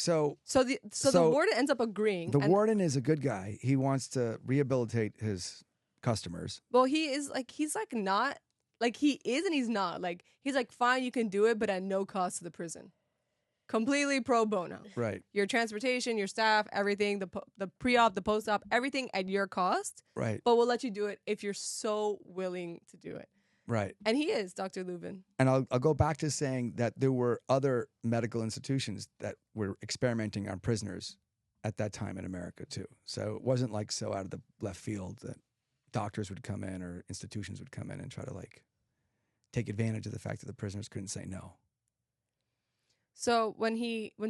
So the So, warden ends up agreeing. the and, warden is a good guy. He wants to rehabilitate his customers. well, he's like not like he is and he's not. Like he's like, fine, you can do it, but at no cost to the prison. Completely pro bono. Right. Your transportation, your staff, everything, the pre-op, the post-op, everything at your cost. Right. But we'll let you do it if you're so willing to do it. Right. And he is, Dr. Lewin. And I'll go back to saying that there were other medical institutions that were experimenting on prisoners at that time in America too. So it wasn't like so out of the left field that doctors would come in or institutions would come in and try to like take advantage of the fact that the prisoners couldn't say no. So when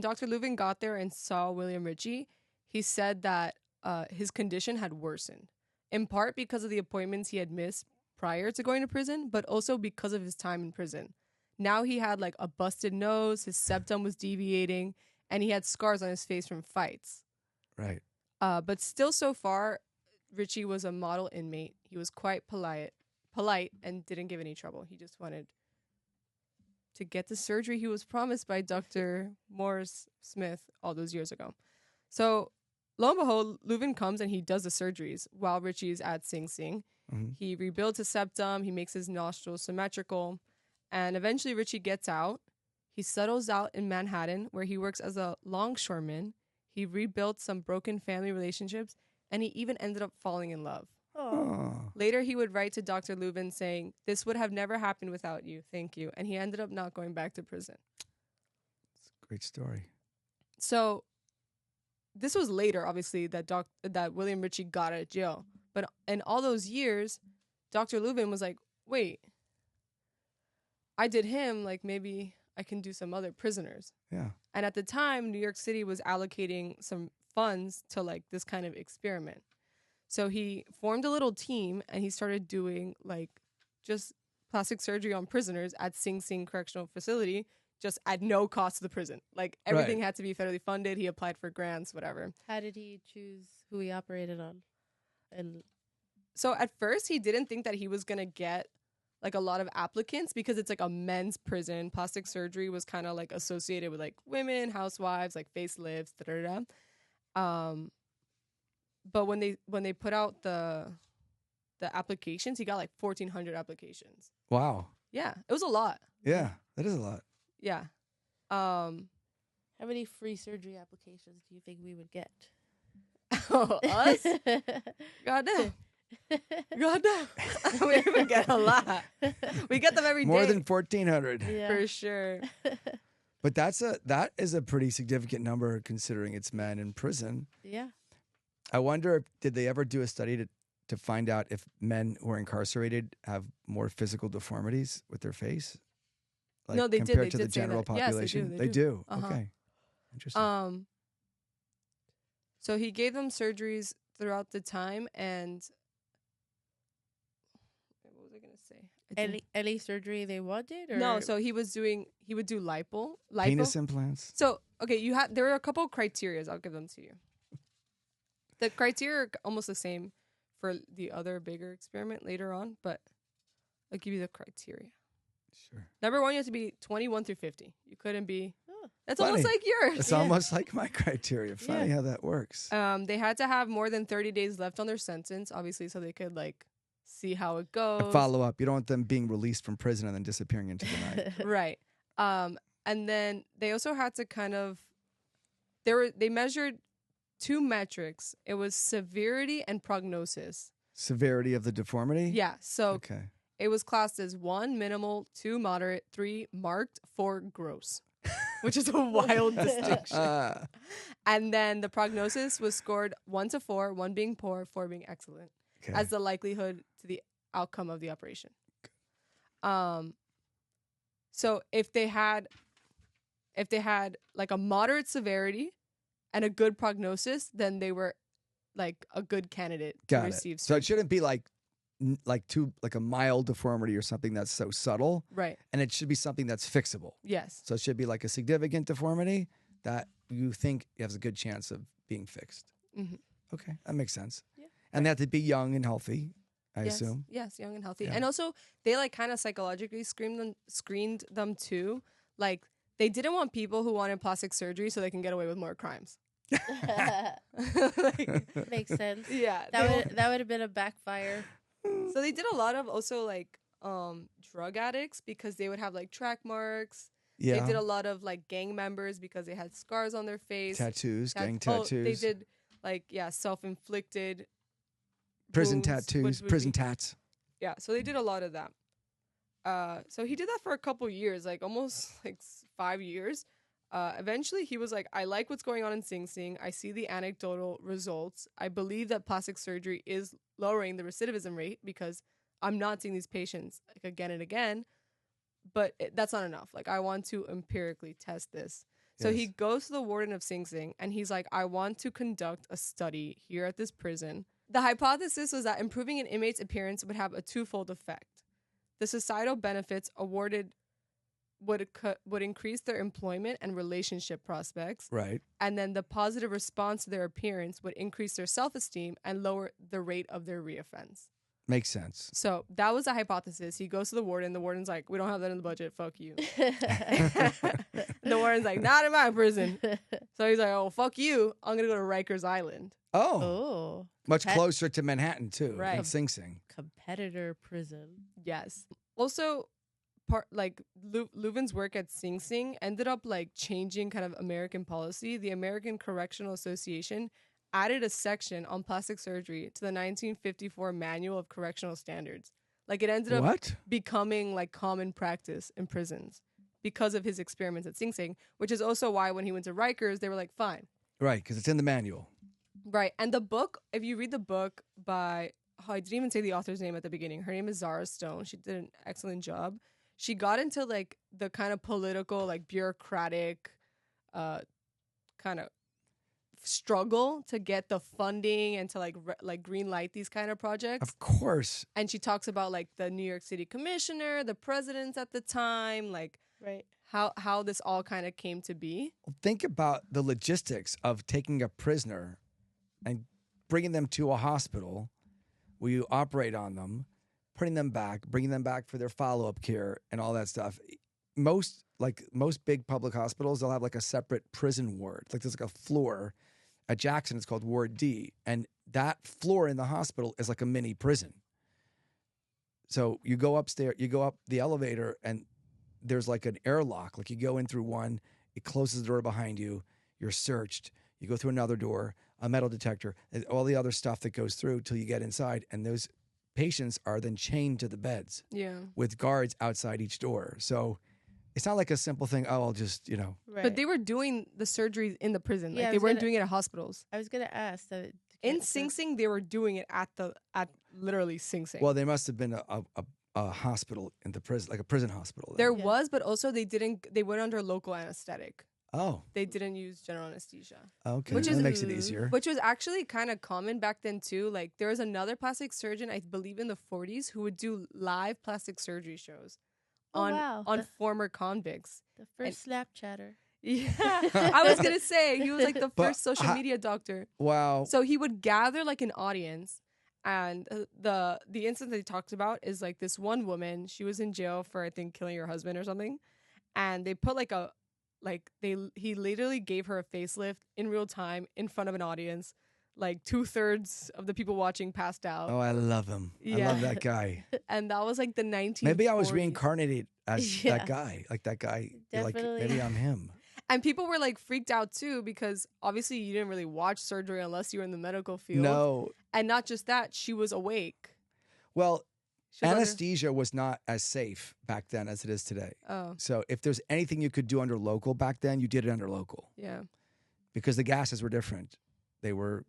Dr. Lewin got there and saw William Ritchie, he said that his condition had worsened, in part because of the appointments he had missed prior to going to prison, but also because of his time in prison. Now he had like a busted nose, his septum was deviating, and he had scars on his face from fights. Right. But still, so far, Ritchie was a model inmate. He was quite polite, and didn't give any trouble. He just wanted to get the surgery he was promised by Dr. Morris Smith all those years ago. So, lo and behold, Lewin comes and he does the surgeries while Ritchie is at Sing Sing. Mhm. He rebuilds his septum, he makes his nostrils symmetrical, and eventually Ritchie gets out. He settles out in Manhattan, where he works as a longshoreman. He rebuilt some broken family relationships, and he even ended up falling in love. Oh. Later, he would write to Dr. Lewin saying, "This would have never happened without you. Thank you." And he ended up not going back to prison. It's a great story. So this was later, obviously, that William Ritchie got out of jail. But in all those years, Dr. Lewin was like, wait, I did him, like maybe I can do some other prisoners. Yeah. And at the time, New York City was allocating some funds to like this kind of experiment. So he formed a little team and he started doing like just plastic surgery on prisoners at Sing Sing Correctional Facility, just at no cost to the prison. Like everything had to be federally funded. He applied for grants, whatever. How did he choose who he operated on? And So at first he didn't think that he was going to get like a lot of applicants because it's like a men's prison. Plastic surgery was kind of like associated with like women, housewives, like facelifts, but when they put out the applications, he got like 1,400 applications. Wow. Yeah, it was a lot. Yeah, that is a lot. Yeah. how many free surgery applications do you think we would get? Us? Goddamn. Goddamn. We would get a lot. We get them every day. More than 1,400. Yeah. For sure. But that is a pretty significant number considering it's men in prison. Yeah. I wonder, did they ever do a study to find out if men who are incarcerated have more physical deformities with their face? Like, No, they did. compared They to did the say general that. Yes, they population? do. They do. Uh-huh. Okay. Interesting. So he gave them surgeries throughout the time, and what was I gonna say? Any surgery they wanted? Or? No, so he would do lipo. Penis implants. So okay, there are a couple of criterias. I'll give them to you. The criteria are almost the same for the other bigger experiment later on, but I'll give you the criteria. Sure. Number one, you have to be 21 through 50. You couldn't be. Oh. That's Funny. almost like yours. It's almost like my criteria. Funny how that works. They had to have more than 30 days left on their sentence, obviously, so they could like see how it goes. A follow up. You don't want them being released from prison and then disappearing into the night. Right. And then they also had to kind of they measured two metrics. It was severity and prognosis. Severity of the deformity? Yeah. So Okay. it was classed as 1, minimal, 2, moderate, 3, marked, 4, gross, which is a wild distinction. And then the prognosis was scored 1 to 4, 1 being poor, 4 being excellent, Okay. as the likelihood to the outcome of the operation. So if they had like a moderate severity and a good prognosis, then they were like a good candidate to Got receive it. So it surgery. shouldn't be like a mild deformity or something that's so subtle, Right. and it should be something that's fixable. Yes. So it should be like a significant deformity that you think has a good chance of being fixed. Mm-hmm. Okay, that makes sense. Yeah. And they have to be young and healthy, I Yes. assume. Yes, young and healthy. Yeah. And also they like kind of psychologically screened them too. Like They didn't want people who wanted plastic surgery so they can get away with more crimes. Makes sense. Yeah. That would have been a backfire. So they did a lot of also like drug addicts because they would have like track marks. Yeah. They did a lot of like gang members because they had scars on their face. Tattoos, gang Oh, tattoos. they did like self-inflicted prison wounds, tattoos, which would prison be- tats. Yeah, so they did a lot of that. So he did that for a couple years, like almost like 5 years. Eventually, he was like, I like what's going on in Sing Sing. I see the anecdotal results. I believe that plastic surgery is lowering the recidivism rate because I'm not seeing these patients like again and again. But that's not enough. Like, I want to empirically test this. So he Yes. goes to the warden of Sing Sing and he's like, I want to conduct a study here at this prison. The hypothesis was that improving an inmate's appearance would have a twofold effect. The societal benefits awarded would increase their employment and relationship prospects. Right. And then the positive response to their appearance would increase their self-esteem and lower the rate of their reoffense. Makes sense. So that was a hypothesis. He goes to the warden. The warden's like, we don't have that in the budget. Fuck you. The warden's like, not in my prison. So he's like, oh, fuck you. I'm going to go to Rikers Island. Oh, Oh, much closer to Manhattan too. Right. Than Sing Sing. competitor prison. Yes. Also, Lewin's work at Sing Sing ended up like changing kind of American policy. The American Correctional Association added a section on plastic surgery to the 1954 Manual of Correctional Standards. Like it ended up What? becoming like common practice in prisons because of his experiments at Sing Sing, which is also why when he went to Rikers, they were like, fine. Right, because it's in the manual. Right. And the book, if you read the book by, I didn't even say the author's name at the beginning. Her name is Zara Stone. She did an excellent job. She got into like the kind of political, like bureaucratic kind of struggle to get the funding and to like green light these kind of projects. Of course. And she talks about like the New York City commissioner, the presidents at the time, like Right. how this all kind of came to be. Think about the logistics of taking a prisoner and bringing them to a hospital where you operate on them, putting them back, bringing them back for their follow-up care and all that stuff. Most big public hospitals, they'll have like a separate prison ward. Like there's like a floor. At Jackson, it's called Ward D. And that floor in the hospital is like a mini prison. So you go upstairs, you go up the elevator, and there's like an airlock. Like you go in through one, it closes the door behind you, you're searched. You go through another door, a metal detector, and all the other stuff that goes through till you get inside. And those patients are then chained to the beds Yeah. with guards outside each door. So it's not like a simple thing, oh, I'll just, Right. But they were doing the surgeries in the prison. Yeah, Like I they was weren't gonna- doing it at hospitals. I was gonna ask that In Sing Sing, they were doing it at literally Sing Sing. well, there must have been a hospital in the prison, like a prison hospital. There Yeah. was, but also they went under local anesthetic. Oh, They didn't use general anesthesia, okay. Which that is- makes it easier. which was actually kind of common back then too. Like there was another plastic surgeon, I believe in the 40s, who would do live plastic surgery shows Oh, on wow. on former convicts. the first slap chatter. Yeah, I was gonna say he was like the But first social ho- media doctor. Wow. So he would gather like an audience, and the incident that he talks about is like this one woman. She was in jail for I think killing her husband or something, and they put he literally gave her a facelift in real time in front of an audience. Like 2/3 of the people watching passed out, Oh, I love him. I Yeah. love that guy. and that was like the 1940s. Maybe I was reincarnated as Yeah. that guy. Like that guy. You're like, Definitely. maybe I'm him. And people were like freaked out too because obviously you didn't really watch surgery unless you were in the medical field. No. And not just that, she was awake. Well, She was under- anesthesia was not as safe back then as it is today. Oh, So if there's anything you could do under local back then, you did it under local yeah. because the gases were different. They were,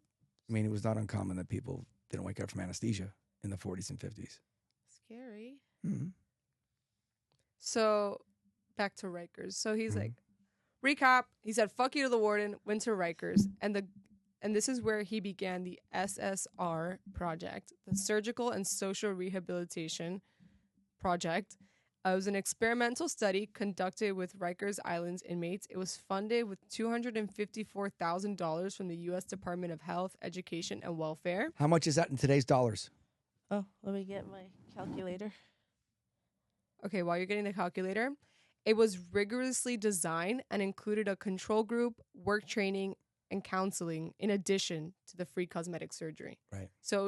I mean, it was not uncommon that people didn't wake up from anesthesia in the 40s and 50s. Scary. Mhm. So back to Rikers. So he's Mhm. like, recap. He said, "Fuck you" to the warden. Went to Rikers, and this is where he began the SSR project, the Surgical and Social Rehabilitation Project. It was an experimental study conducted with Rikers Island's inmates. It was funded with $254,000 from the U.S. Department of Health, Education, and Welfare. How much is that in today's dollars? Oh, let me get my calculator. Okay, while you're getting the calculator, It was rigorously designed and included a control group, work training, and counseling in addition to the free cosmetic surgery. Right. So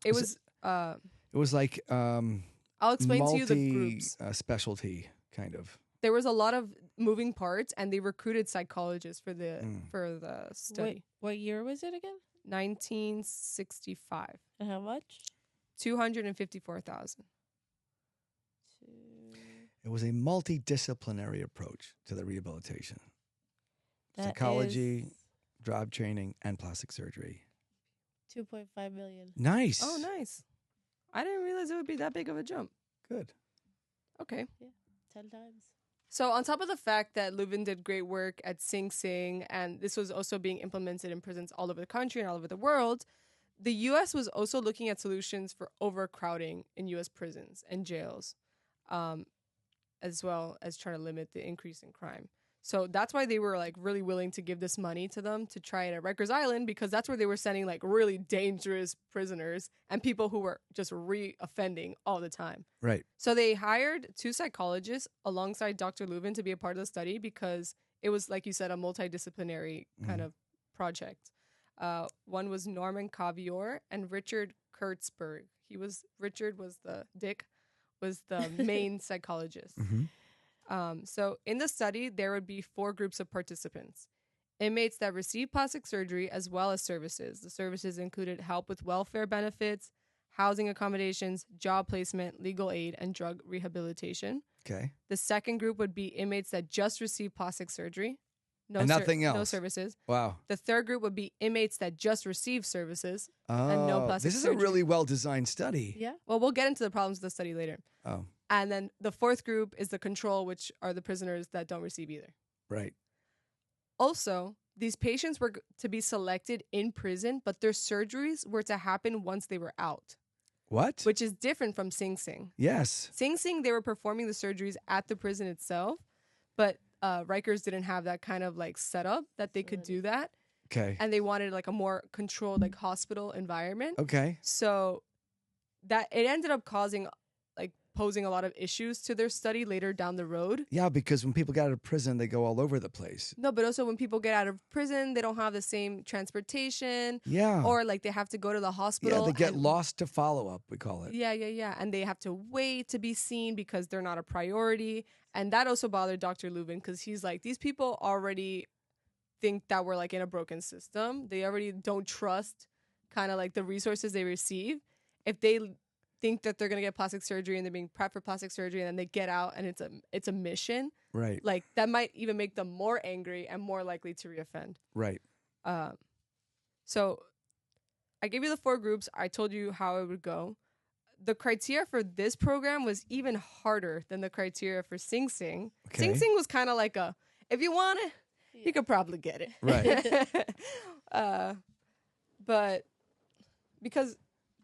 it was It was like I'll explain to you the groups. specialty kind of. There was a lot of moving parts, and they recruited psychologists for the study. Wait, what year was it again? 1965. And how much? 254,000. It was a multidisciplinary approach to the rehabilitation. That Psychology, job training, and plastic surgery. 2.5 million. Nice. Oh, nice. I didn't realize it would be that big of a jump. Good. Okay. 10 times. So on top of the fact that Lewin did great work at Sing Sing, and this was also being implemented in prisons all over the country and all over the world, the U.S. was also looking at solutions for overcrowding in U.S. prisons and jails, as well as trying to limit the increase in crime. So that's why they were like really willing to give this money to them to try it at Rikers Island, because that's where they were sending like really dangerous prisoners and people who were just re-offending all the time. Right. So they hired 2 psychologists alongside Dr. Lewin to be a part of the study, because it was, like you said, a multidisciplinary kind of project. One was Norman Cavior and Richard Kurtzberg. Richard was the main psychologist. Mm-hmm. So in the study, there would be 4 groups of participants. Inmates that received plastic surgery as well as services. The services included help with welfare benefits, housing accommodations, job placement, legal aid, and drug rehabilitation. Okay. The second group would be inmates that just received plastic surgery. And nothing else. No services. Wow. The third group would be inmates that just received services Oh, and no plastic this is surgery. a really well-designed study. Yeah. Well, we'll get into the problems of the study later. Oh, And then the fourth group is the control, which are the prisoners that don't receive either. right. Also, these patients were to be selected in prison, but their surgeries were to happen once they were out, What? which is different from Sing Sing. Yes. Sing Sing, they were performing the surgeries at the prison itself, but Rikers didn't have that kind of like setup that they could do that. Okay. And they wanted like a more controlled like hospital environment. Okay. So that it ended up posing a lot of issues to their study later down the road. Yeah, because when people get out of prison, they go all over the place. No, but also when people get out of prison, they don't have the same transportation. Yeah. Or like they have to go to the hospital. Yeah, they get and- lost to follow-up, we call it. Yeah. And they have to wait to be seen because they're not a priority. And that also bothered Dr. Lewin, because he's like, these people already think that we're like in a broken system. They already don't trust kind of like the resources they receive. If they think that they're going to get plastic surgery and they're being prepped for plastic surgery and then they get out and it's a mission, Right. like that might even make them more angry and more likely to reoffend. Right. So I gave you the 4 groups. I told you how it would go. The criteria for this program was even harder than the criteria for Sing Sing. Okay. Sing Sing was kind of like if you want it, you could probably get it. Right.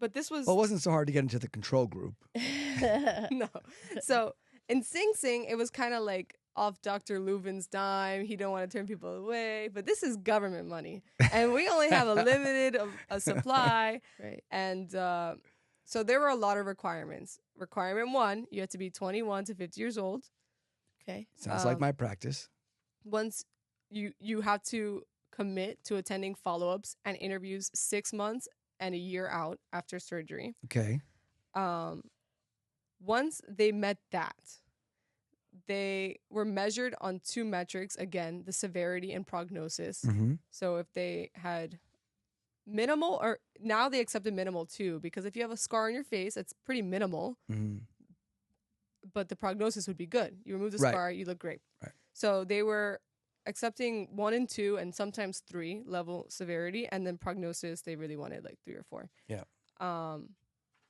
But this was Well, it wasn't so hard to get into the control group. no. So in Sing Sing, it was kind of like off Dr. Lewin's dime. He don't want to turn people away, but this is government money, and we only have a limited a supply. Right. And so there were a lot of requirements. Requirement 1, you had to be 21 to 50 years old. Okay. Sounds like my practice. Once you have to commit to attending follow-ups and interviews 6 months and a year out after surgery. Okay. Once they met that, they were measured on 2 metrics. Again, the severity and prognosis. Mm-hmm. So if they had minimal, or now they accepted minimal too, because if you have a scar on your face, it's pretty minimal, Mm-hmm. but the prognosis would be good. You remove the Right. scar, you look great. Right. So they were accepting 1 and 2 and sometimes 3 level severity, and then prognosis, they really wanted like 3 or 4. Yeah.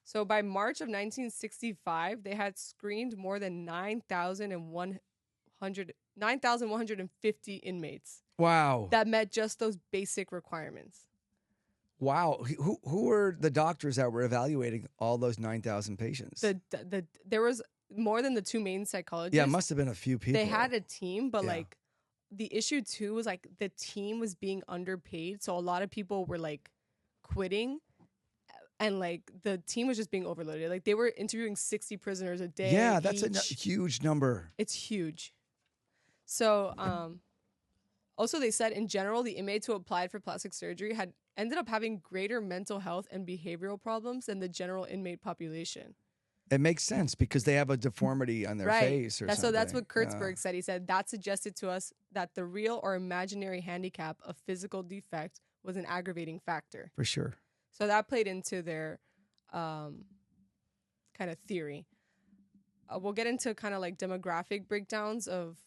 So by March of 1965, they had screened more than 9,150 inmates Wow. that met just those basic requirements. Wow. Who were the doctors that were evaluating all those 9,000 patients? There was more than the 2 main psychologists. Yeah, it must have been a few people. They had a team, but Yeah. like the issue too was like the team was being underpaid, so a lot of people were like quitting And like the team was just being overloaded. Like they were interviewing 60 prisoners a day. Yeah, that's a each. huge number. It's huge. So, also they said in general, the inmates who applied for plastic surgery had ended up having greater mental health and behavioral problems than the general inmate population. It makes sense because they have a deformity on their face or something. So that's what Kurtzberg said. He said that suggested to us that the real or imaginary handicap of physical defect was an aggravating factor. For sure. So that played into their kind of theory. We'll get into kind of like demographic breakdowns of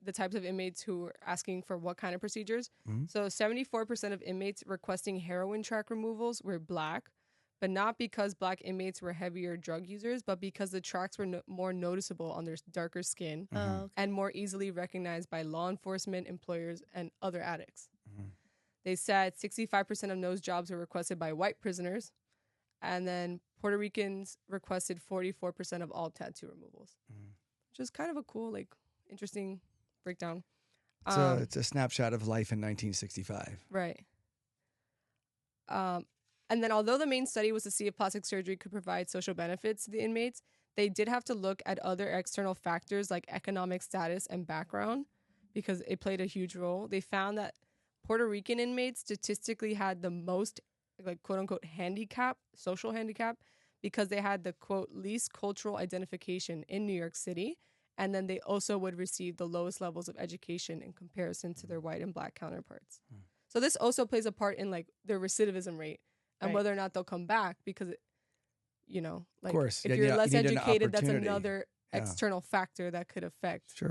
the types of inmates who are asking for what kind of procedures. Mm-hmm. So 74% of inmates requesting heroin tract removals were Black, but not because Black inmates were heavier drug users, but because the tracts were more noticeable on their darker skin and more easily recognized by law enforcement, employers, and other addicts. Mm-hmm. They said 65% of nose jobs were requested by white prisoners, and then Puerto Ricans requested 44% of all tattoo removals, which is kind of a cool, like, interesting breakdown. It's a snapshot of life in 1965. Right. And then although the main study was to see if plastic surgery could provide social benefits to the inmates, they did have to look at other external factors like economic status and background because it played a huge role. They found that Puerto Rican inmates statistically had the most, like, quote unquote, social handicap, because they had the, quote, least cultural identification in New York City. And then they also would receive the lowest levels of education in comparison to their white and Black counterparts. So this also plays a part in like their recidivism rate and whether or not they'll come back because, like, of course. If you're less educated, that's another external factor that could affect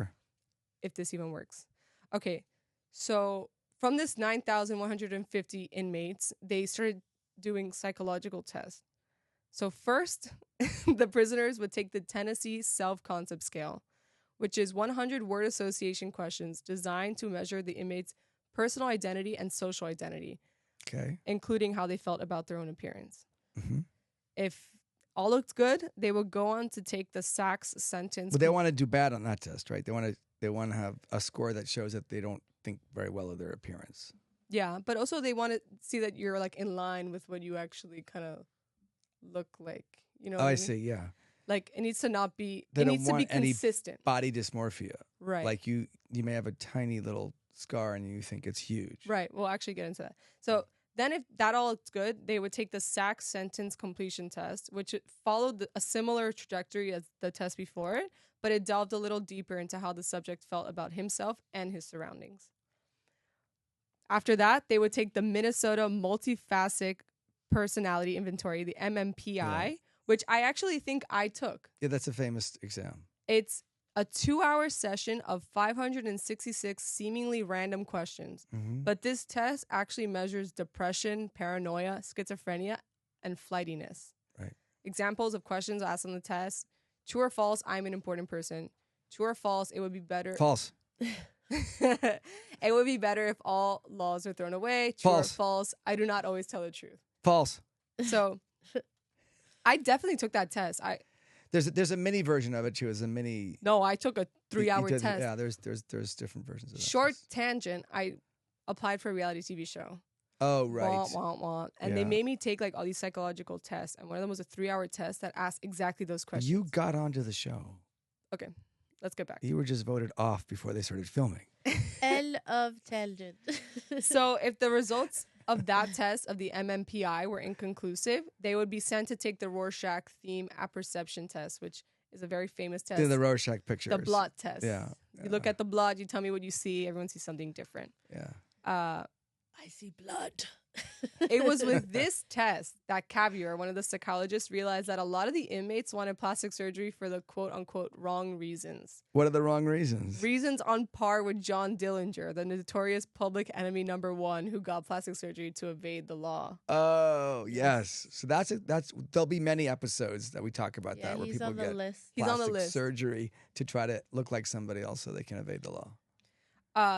if this even works. Okay, so from this 9,150 inmates, they started doing psychological tests. So first, the prisoners would take the Tennessee Self-Concept Scale, which is 100 word association questions designed to measure the inmate's personal identity and social identity, including how they felt about their own appearance. Mm-hmm. If all looked good, they would go on to take the Sachs sentence. But they want to do bad on that test, right? They want to have a score that shows that they don't think very well of their appearance. Yeah, but also they want to see that you're like in line with what you actually kind of look like. I see. Yeah. Like it needs to not be. They it don't needs to want be consistent. Any body dysmorphia, right? Like you may have a tiny little scar and you think it's huge, right? We'll actually get into that. So then, if that all looks good, they would take the Sachs sentence completion test, which followed a similar trajectory as the test before it, but it delved a little deeper into how the subject felt about himself and his surroundings. After that, they would take the Minnesota Multifaceted Personality Inventory, the MMPI, which I actually think I took. Yeah, that's a famous exam. It's a 2-hour session of 566 seemingly random questions. Mm-hmm. But this test actually measures depression, paranoia, schizophrenia, and flightiness. Right. Examples of questions asked on the test: true or false, I'm an important person. True or false, it would be better. False. It would be better if all laws are thrown away. True or false, I do not always tell the truth. False. So I definitely took that test. There's a mini version of it too. It's a mini. No, I took a 3-hour test. Yeah, there's different versions of that. Short tangent. I applied for a reality TV show. Oh, right. Wah, wah, wah. And they made me take like all these psychological tests, and one of them was a 3-hour test that asked exactly those questions. You got onto the show. Okay, let's get back. You were just voted off before they started filming. End of tangent. So if the results of that test of the MMPI were inconclusive, they would be sent to take the Rorschach theme apperception test, which is a very famous test. The Rorschach pictures. The blot test. Yeah. You look at the blood, you tell me what you see. Everyone sees something different. Yeah. I see blood. It was with this test that Caviar, one of the psychologists, realized that a lot of the inmates wanted plastic surgery for the quote-unquote wrong reasons. What are the wrong reasons? Reasons on par with John Dillinger, the notorious public enemy #1 who got plastic surgery to evade the law. Oh, yes. So there'll be many episodes that we talk about that where people get plastic surgery to try to look like somebody else so they can evade the law.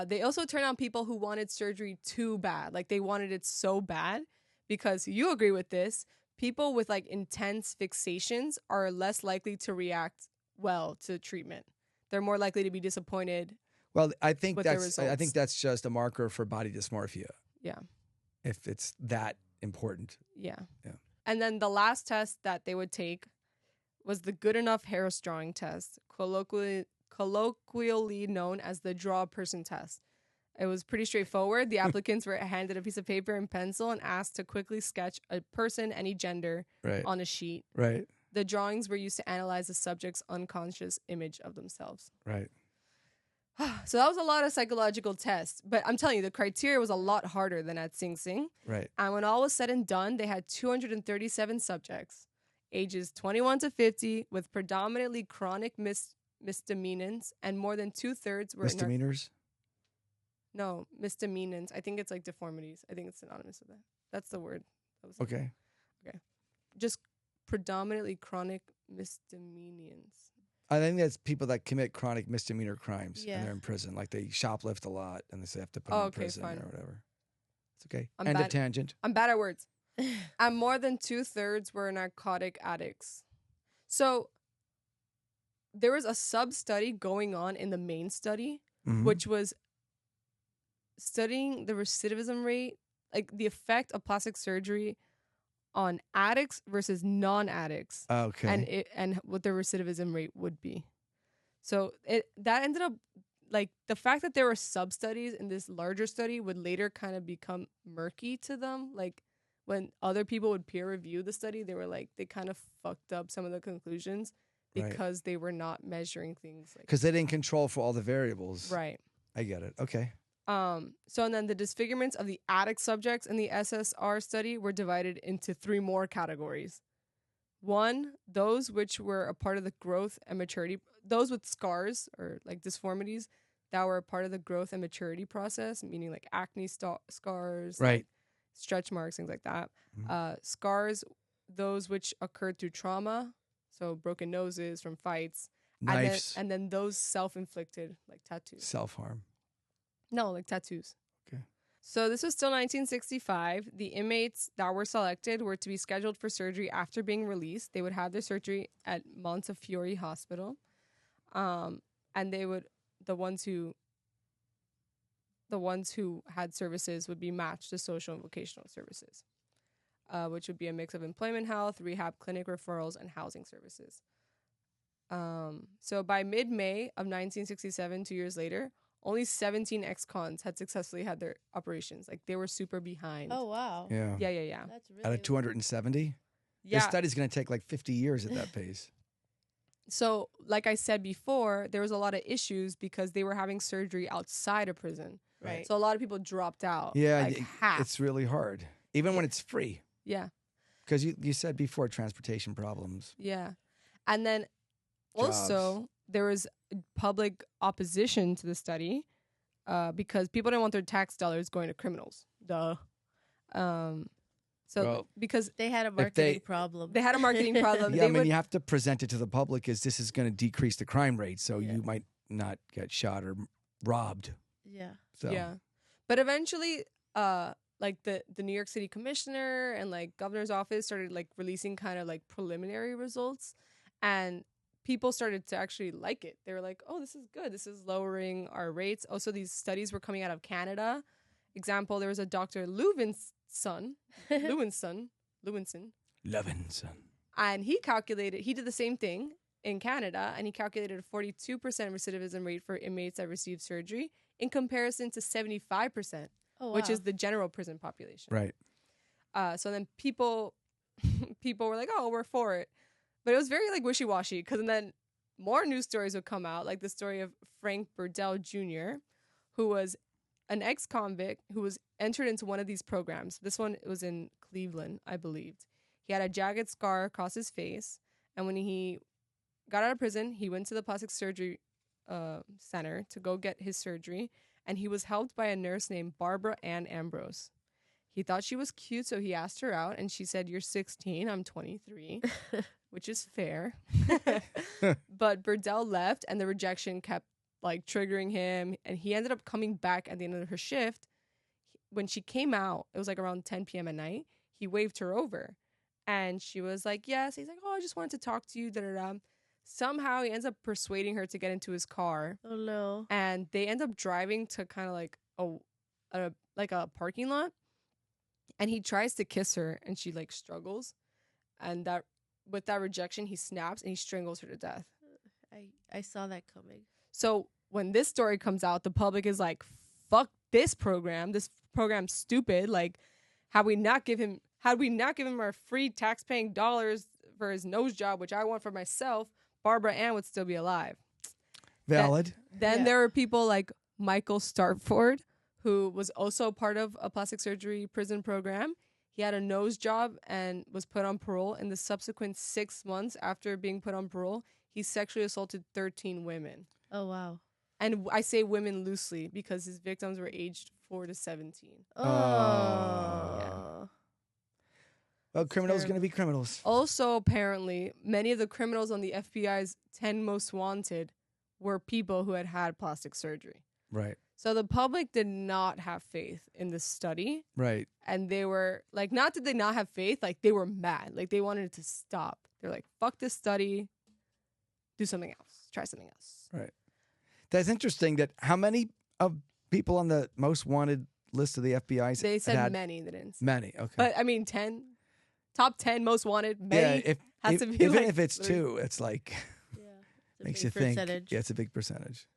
They also turn on people who wanted surgery too bad. Like they wanted it so bad, because you agree with this. People with like intense fixations are less likely to react well to treatment. They're more likely to be disappointed. Well, I think that's just a marker for body dysmorphia. Yeah. If it's that important. Yeah. Yeah. And then the last test that they would take was the good enough Harris drawing test, colloquially known as the draw a person test. It was pretty straightforward. The applicants were handed a piece of paper and pencil and asked to quickly sketch a person, any gender, Right. on a sheet. Right. The drawings were used to analyze the subject's unconscious image of themselves. Right. So that was a lot of psychological tests. But I'm telling you, the criteria was a lot harder than at Sing Sing. Right. And when all was said and done, they had 237 subjects, ages 21 to 50, with predominantly chronic misdemeanors, and more than 2/3 were Misdemeanors? No, misdemeanors. I think it's like deformities. I think it's synonymous with that. That's the word. Okay. Just predominantly chronic misdemeanors. I think that's people that commit chronic misdemeanor crimes Yeah. and they're in prison. Like they shoplift a lot and they have to put them in prison or whatever. It's okay. End of tangent. I'm bad at words. And more than 2/3 were narcotic addicts. So there was a sub-study going on in the main study, Mhm. which was studying the recidivism rate, like the effect of plastic surgery on addicts versus non-addicts, Okay. and what the recidivism rate would be. So that ended up, like, the fact that there were sub-studies in this larger study would later kind of become murky to them. Like, when other people would peer review the study, they were like, they kind of fucked up some of the conclusions Right. because they were not measuring things like Because they didn't control for all the variables. right. I get it. Okay. So and then the disfigurements of the addict subjects in the SSR study were divided into 3 more categories. 1, those which were a part of the growth and maturity, those with scars or like disformities that were a part of the growth and maturity process, meaning like acne scars, Right. like stretch marks, things like that. Mhm. Scars, those which occurred through trauma, so broken noses from fights, Knives. and then those self-inflicted, like tattoos. Self-harm. No, like tattoos. Okay. So this was still 1965. The inmates that were selected were to be scheduled for surgery after being released. They would have their surgery at Montefiore Hospital. And they would the ones who had services would be matched to social and vocational services, which would be a mix of employment health, rehab clinic referrals, and housing services. So by mid-May of 1967, 2 years later, only 17 ex-cons had successfully had their operations. Like, they were super behind. Oh wow. Yeah. Yeah. That's really Out of 270? This Yeah. study's going to take like 50 years at that pace. So, like I said before, there was a lot of issues because they were having surgery outside of prison. right. So a lot of people dropped out. Yeah. like half. It's really hard. Even when it's free. Yeah. Because you said before transportation problems. Yeah. And then also there was public opposition to the study because people didn't want their tax dollars going to criminals. Duh. Well, because They had a marketing problem. they had a marketing problem. Yeah, I they mean, you have to present it to the public as this is going to decrease the crime rate, so Yeah. you might not get shot or robbed. Yeah. So Yeah. But eventually, like the New York City commissioner and like governor's office started like releasing kind of like preliminary results, and people started to actually like it. They were like, oh, this is good. This is lowering our rates. Also, these studies were coming out of Canada. Example, there was a Dr. Lewin's son, Lewinson, Levinson. and he did the same thing in Canada, and he calculated a 42% recidivism rate for inmates that received surgery in comparison to 75%, Oh wow. which is the general prison population. Right. So then people were like, oh, we're for it. But it was very like wishy-washy, because then more news stories would come out, like the story of Frank Burdell Jr., who was an ex-convict who was entered into one of these programs. This one was in Cleveland, I believed. He had a jagged scar across his face, and when he got out of prison, he went to the plastic surgery center to go get his surgery, and he was helped by a nurse named Barbara Ann Ambrose. He thought she was cute, so he asked her out, and she said, "You're 16, I'm 23," which is fair. But Burdell left, and the rejection kept like triggering him, and he ended up coming back at the end of her shift. When she came out, it was like around 10 p.m. at night. He waved her over, and she was like, "Yes." He's like, "Oh, I just wanted to talk to you." Da da da. Somehow he ends up persuading her to get into his car, Oh no. and they end up driving to kind of like a parking lot. And he tries to kiss her, and she like struggles. and that with that rejection, he snaps and he strangles her to death. I saw that coming. So when this story comes out, the public is like, fuck this program. This program's stupid. Like, had we not give him our free tax-paying dollars for his nose job, which I want for myself, Barbara Ann would still be alive. Valid. Then there were people like Michael Starford, who was also part of a plastic surgery prison program. He had a nose job and was put on parole. In the subsequent 6 months after being put on parole, he sexually assaulted 13 women. Oh, wow. And I say women loosely because his victims were aged 4 to 17. Oh. Yeah. Well, criminals going to be criminals. Also, apparently, many of the criminals on the FBI's 10 most wanted were people who had had plastic surgery. Right. So the public did not have faith in this study. Right. And they were like, not that they not have faith, like they were mad. Like they wanted it to stop. They're like, fuck this study. Do something else. Try something else. Right. That's interesting that how many of people on the most wanted list of the FBI They said many. They didn't say. Many, okay. But I mean, 10. Top 10 most wanted. Many. Yeah, has to be even like if it's 3. 2, it's like, Yeah. It's a makes big you think. percentage. Yeah, it's a big percentage.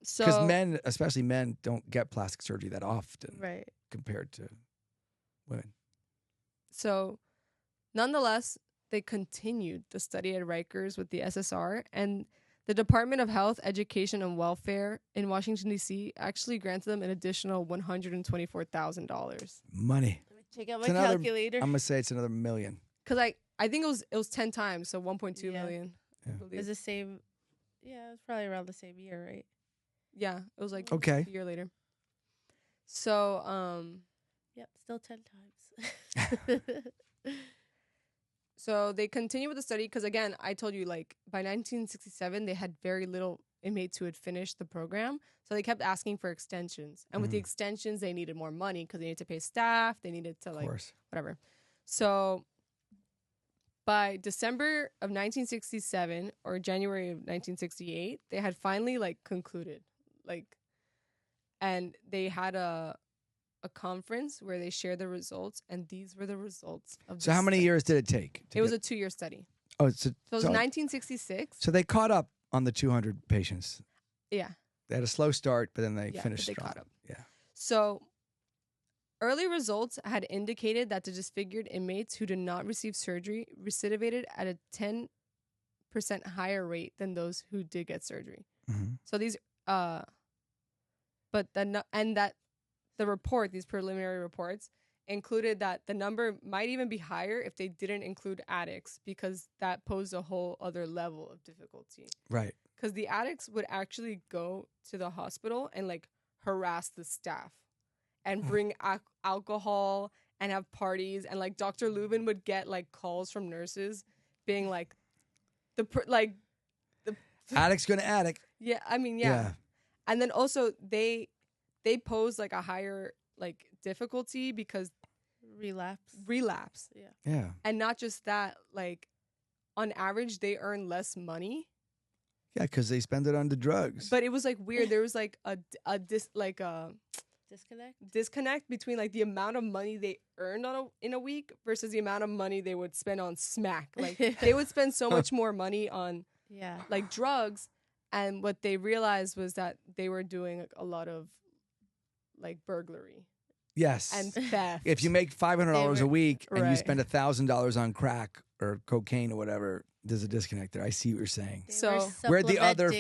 So Because men, especially men, don't get plastic surgery that often Right. compared to women. So, nonetheless, they continued the study at Rikers with the SSR, and the Department of Health, Education, and Welfare in Washington, D.C. actually granted them an additional $124,000. Money. Let me check out my It's another- calculator. I'm going to say it's another $1 million. Because I think it was 10 times, so 1.2 Yeah. million. I Yeah. believe. It's the same. Yeah, it's probably around the same year, right? Yeah, it was like Okay. a year later. So, Yep, still 10 times. So they continue with the study because, again, I told you, like, by 1967, they had very little inmates who had finished the program. So they kept asking for extensions. And with the extensions, they needed more money because they needed to pay staff. They needed to, Of like, course. whatever. So by December of 1967 or January of 1968, they had finally, like, concluded. Like, and they had a conference where they shared the results, and these were the results of So how many years did it take? It was a 2-year study. Oh, So it was 1966. So they caught up on the 200 patients. Yeah. They had a slow start, but then they Yeah, finished but they strong. caught up. Yeah. So early results had indicated that the disfigured inmates who did not receive surgery recidivated at a 10% higher rate than those who did get surgery. Mm-hmm. So these, these preliminary reports included that the number might even be higher if they didn't include addicts, because that posed a whole other level of difficulty. Right. Because the addicts would actually go to the hospital and, like, harass the staff and bring alcohol and have parties. And, like, Dr. Lewin would get, like, calls from nurses being like, Addict's going to addict. yeah, I mean, yeah. And then also they pose, like, a higher, like, difficulty because relapse. Yeah. Yeah. And not just that, like, on average, they earn less money. Yeah, because they spend it on the drugs. But it was, like, weird. There was, like, a disconnect between, like, the amount of money they earned in a week versus the amount of money they would spend on smack. Like, they would spend so much more money on, like, drugs. And what they realized was that they were doing, like, a lot of, like, burglary. Yes. And theft. If you make $500 a week and you Right. spend $1,000 on crack or cocaine or whatever, there's a disconnect there. I see what you're saying. So Where the other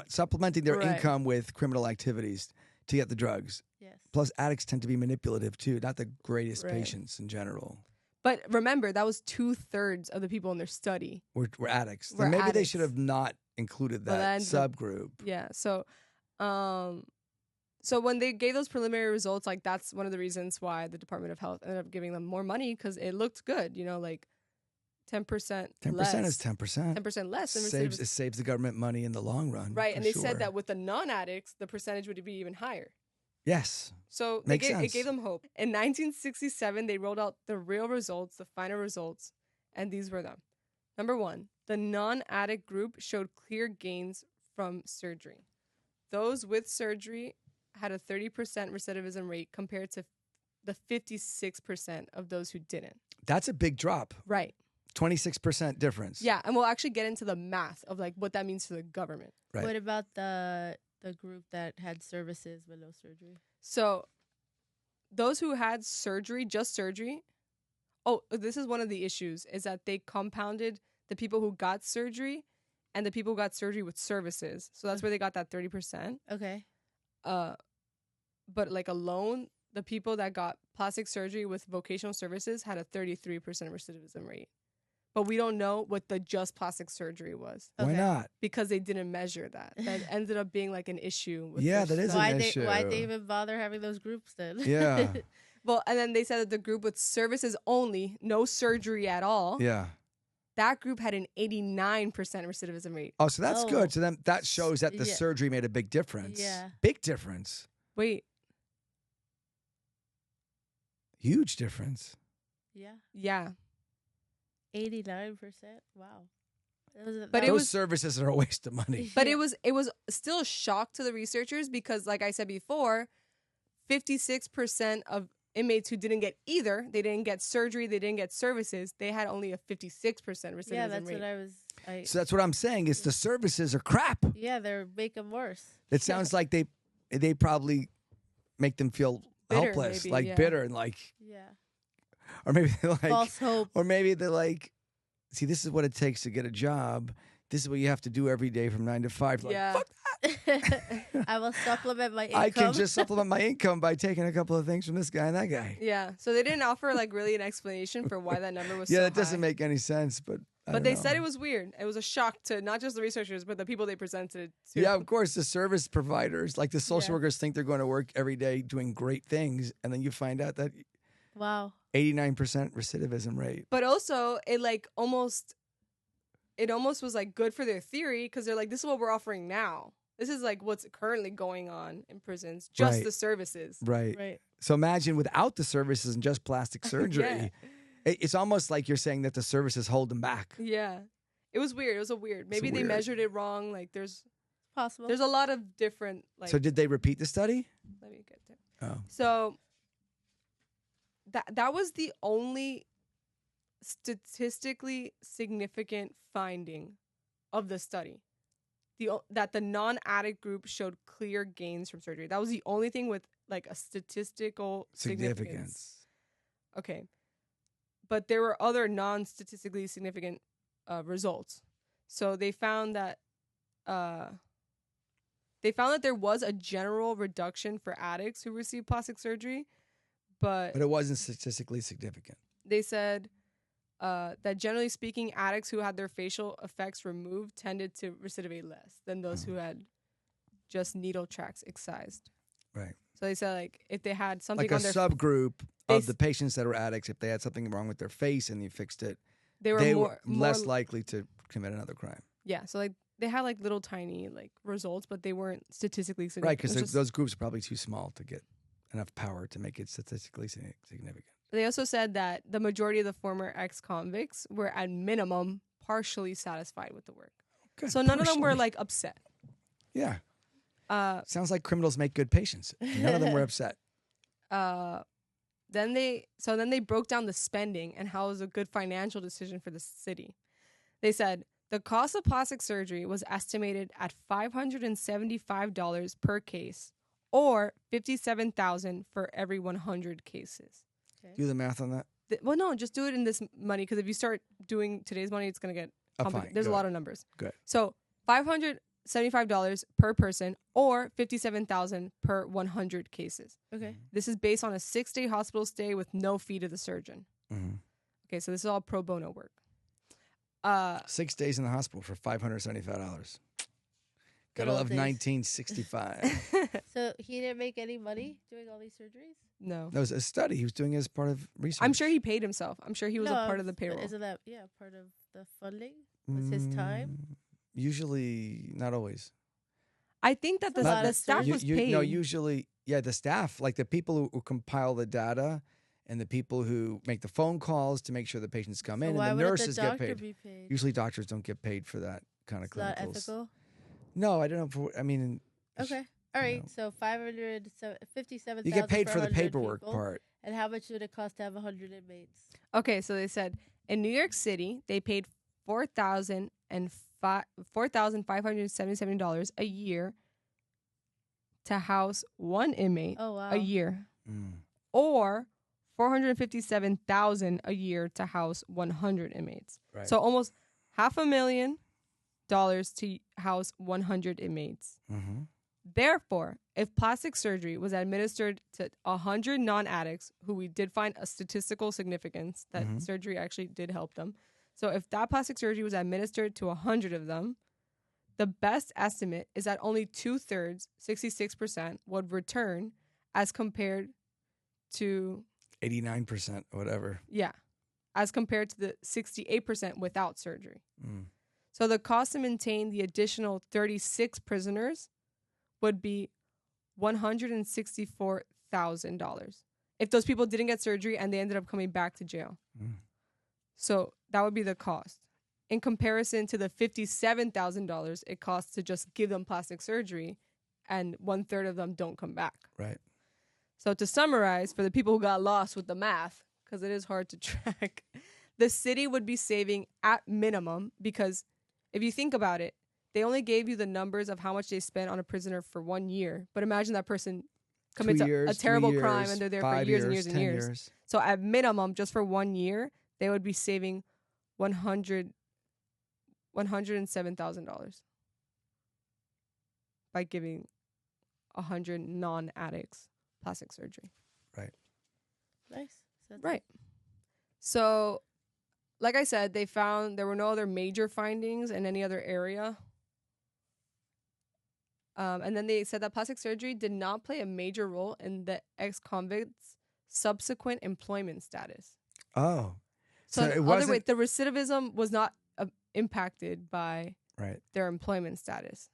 supplementing their Right. income with criminal activities to get the drugs. Yes. Plus, addicts tend to be manipulative too. Not the greatest Right. patients in general. But remember, that was 2/3 of the people in their study. We're addicts. We're Then maybe they addicts. should have not included Well, that then the- subgroup. Yeah. So when they gave those preliminary results, like, that's one of the reasons why the Department of Health ended up giving them more money, because it looked good. You know, like 10% 10% less. is 10%. 10% less than It saves the government money in the long run. Right. for And they sure. said that with the non-addicts, the percentage would be even higher. Yes. So Makes it sense. gave them hope. In 1967, they rolled out the real results, the final results, and these were them. Number 1, the non-addict group showed clear gains from surgery. Those with surgery had a 30% recidivism rate compared to the 56% of those who didn't. That's a big drop. Right. 26% difference. Yeah, and we'll actually get into the math of like what that means for the government. Right. What about the group that had services but no surgery? So those who had surgery, just surgery. Oh, this is one of the issues is that they compounded the people who got surgery and the people who got surgery with services. So that's where they got that 30%. Okay. But like alone, the people that got plastic surgery with vocational services had a 33% recidivism rate. But we don't know what the just plastic surgery was Why Okay. not? because they didn't measure that. That ended up being like an issue. With Yeah, their that is study. an Why'd issue. they even bother having those groups then? Yeah. Well, and then they said that the group with services only, no surgery at all, Yeah. that group had an 89% recidivism rate. Oh, so that's Oh. good. So then that shows that the Yeah. surgery made a big difference. Yeah. Big difference. Wait, Huge difference. Yeah. yeah. 89%. Wow. But it Those was- services are a waste of money. But it was still a shock to the researchers because, like I said before, 56% of inmates who didn't get either, they didn't get surgery, they didn't get services, they had only a 56% recidivism Yeah, that's rate. what I was. So that's what I'm saying is the services are crap. Yeah, they're making worse. It sounds like they probably make them feel Bitter, helpless, maybe, like yeah. bitter and like, Yeah. or maybe they're like, False hope. or maybe they're like, see, this is what it takes to get a job. This is what you have to do every day from 9 to 5. Like, Yeah. fuck I will supplement my income. I can just supplement my income by taking a couple of things from this guy and that guy. Yeah, so they didn't offer like really an explanation for why that number was Yeah, so that doesn't high. make any sense, but I But don't they know. said it was weird. It was a shock to not just the researchers, but the people they presented to. Yeah, of course, the service providers, like the social Yeah. workers, think they're going to work every day doing great things, and then you find out that Wow. 89% recidivism rate. But also, it almost was like good for their theory because they're like, this is what we're offering now. This is like what's currently going on in prisons, just Right. the services. Right. Right. So imagine without the services and just plastic surgery. Yeah. It's almost like you're saying that the services hold them back. Yeah, it was weird. It was a weird. Maybe they weird. measured it wrong. Like there's Possible. a lot of different like. So did they repeat the study? Let me get there. Oh. So that was the only statistically significant finding of the study. That the non-addict group showed clear gains from surgery. That was the only thing with like a statistical significance. Okay. But there were other non-statistically significant results. So they found that there was a general reduction for addicts who received plastic surgery, but But it wasn't statistically significant. they said that generally speaking, addicts who had their facial effects removed tended to recidivate less than those who had just needle tracts excised. Right. So they said like if they had something Like a on their subgroup They of s- the patients that were addicts, if they had something wrong with their face and you fixed it, they were they more were less likely to commit another crime. yeah. So like they had like little tiny like results, but they weren't statistically significant. Right, because It was just- those groups are probably too small to get enough power to make it statistically significant. They also said that the majority of the former ex-convicts were at minimum partially satisfied with the work. Good, So none of them were partially. like upset. Yeah. Uh, Sounds like criminals make good patients. None of them were upset. then they broke down the spending and how it was a good financial decision for the city. They said the cost of plastic surgery was estimated at $575 per case, or $57,000 for every 100 cases. Do the math on that. Well, no, just do it in this money because if you start doing today's money, it's gonna get complicated. Fine. There's a Good. lot of numbers. Good. So $575 per person, or $57,000 per 100 cases. Okay. This is based on a 6-day hospital stay with no fee to the surgeon. Mm-hmm. Okay, so this is all pro bono work. 6 days in the hospital for $575. Good Gotta old love days. 1965. So he didn't make any money doing all these surgeries? No. That was a study he was doing as part of research. I'm sure he paid himself. I'm sure he was a No, part of the payroll. Isn't that part of the funding? Was his time? Usually, not always. I think that That's a lot the of staff surgery. was paid. No, usually, yeah, the staff, like the people who compile the data and the people who make the phone calls to make sure the patients come So in, why and the wouldn't nurses the get doctor paid. be paid? Usually, doctors don't get paid for that kind of It's not clinicals. ethical? No, I don't know. I mean, Okay. All right. know. So 557,000 you get paid for the 100 paperwork people. part. And how much would it cost to have 100 inmates? Okay, so they said In New York City, they paid $4,577 a year to house one inmate Oh wow. a year, Mm. or $457,000 a year to house 100 inmates. Right. So almost $500,000 to house 100 inmates. Mm-hmm. Therefore, if plastic surgery was administered to 100 non-addicts, who we did find a statistical significance that Mhm. surgery actually did help them. So if that plastic surgery was administered to 100 of them, the best estimate is that only 2/3, 66%, would return as compared to, 89% or whatever. as compared to the 68% without surgery. Mm. So the cost to maintain the additional 36 prisoners would be $164,000 if those people didn't get surgery and they ended up coming back to jail. Mm. So that would be the cost. In comparison to the $57,000 it costs to just give them plastic surgery, and 1/3 of them don't come back. Right. So to summarize, for the people who got lost with the math, because it is hard to track, the city would be saving at minimum, because if you think about it, they only gave you the numbers of how much they spent on a prisoner for 1 year. But imagine that person commits 2 a years, terrible 3 crime years, and they're there for 5 years and years and 10 years. So at minimum, just for 1 year, they would be saving $107,000 by giving 100 non-addicts plastic surgery. Nice. Sounds Right. So, like I said, they found there were no other major findings in any other area. And then they said that plastic surgery did not play a major role in the ex-convicts' subsequent employment status. Oh. So So it in other wasn't- words, the recidivism was not impacted by Right. their employment status.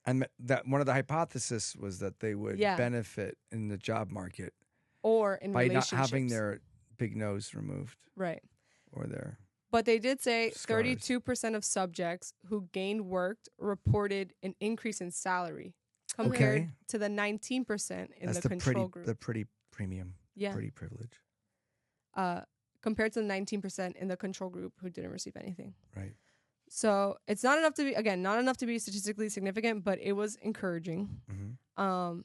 And that one of the hypotheses was that they would Yeah. benefit in the job market Or in by not relationships. having their big nose removed Right. or their But they did say Scars. 32% of subjects who gained work reported an increase in salary compared Okay. to the 19% in that's the the control group. the pretty premium, Yeah. pretty privilege. Compared to the 19% in the control group who didn't receive anything. Right. So it's not enough to be, again, not enough to be statistically significant, but it was encouraging. Mm-hmm.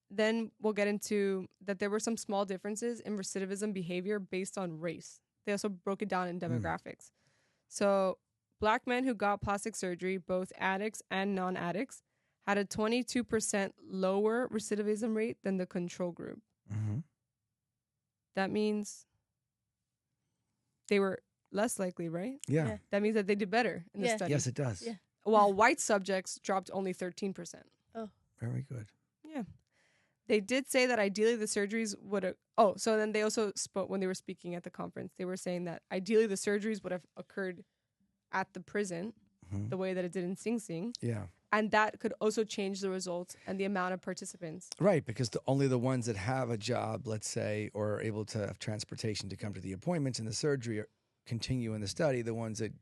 Then we'll get into that there were some small differences in recidivism behavior based on race. They also broke it down in demographics. So Black men who got plastic surgery, both addicts and non-addicts, had a 22% lower recidivism rate than the control group. Mm-hmm. That means they were less likely, right? Yeah. Yeah. That means that they did better in the Yeah. study. Yes, it does. Yeah. While white subjects dropped only 13%. Very good. They did say that ideally the surgeries would so then they also spoke when they were speaking at the conference. They were saying that ideally the surgeries would have occurred at the prison Mhm. the way that it did in Sing Sing, Yeah. and that could also change the results and the amount of participants. Right, because only the ones that have a job, let's say, or are able to have transportation to come to the appointments and the surgery continue in the study. The ones that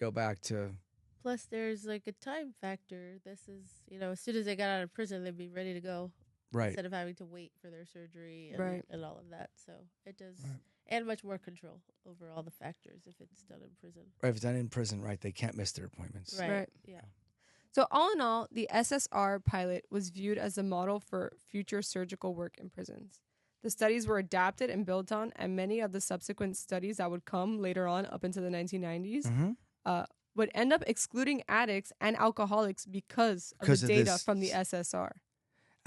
go back to Plus, there's like a time factor. This is, as soon as they got out of prison, they'd be ready to go right. instead of having to wait for their surgery and, Right. and all of that. So it does, Right. and much more control over all the factors if it's done in prison. Right, if it's done in prison, right, they can't miss their appointments. Right. Yeah. So all in all, the SSR pilot was viewed as a model for future surgical work in prisons. The studies were adapted and built on, and many of the subsequent studies that would come later on up into the 1990s Mm-hmm. would end up excluding addicts and alcoholics because of Because the of data this- from the SSR.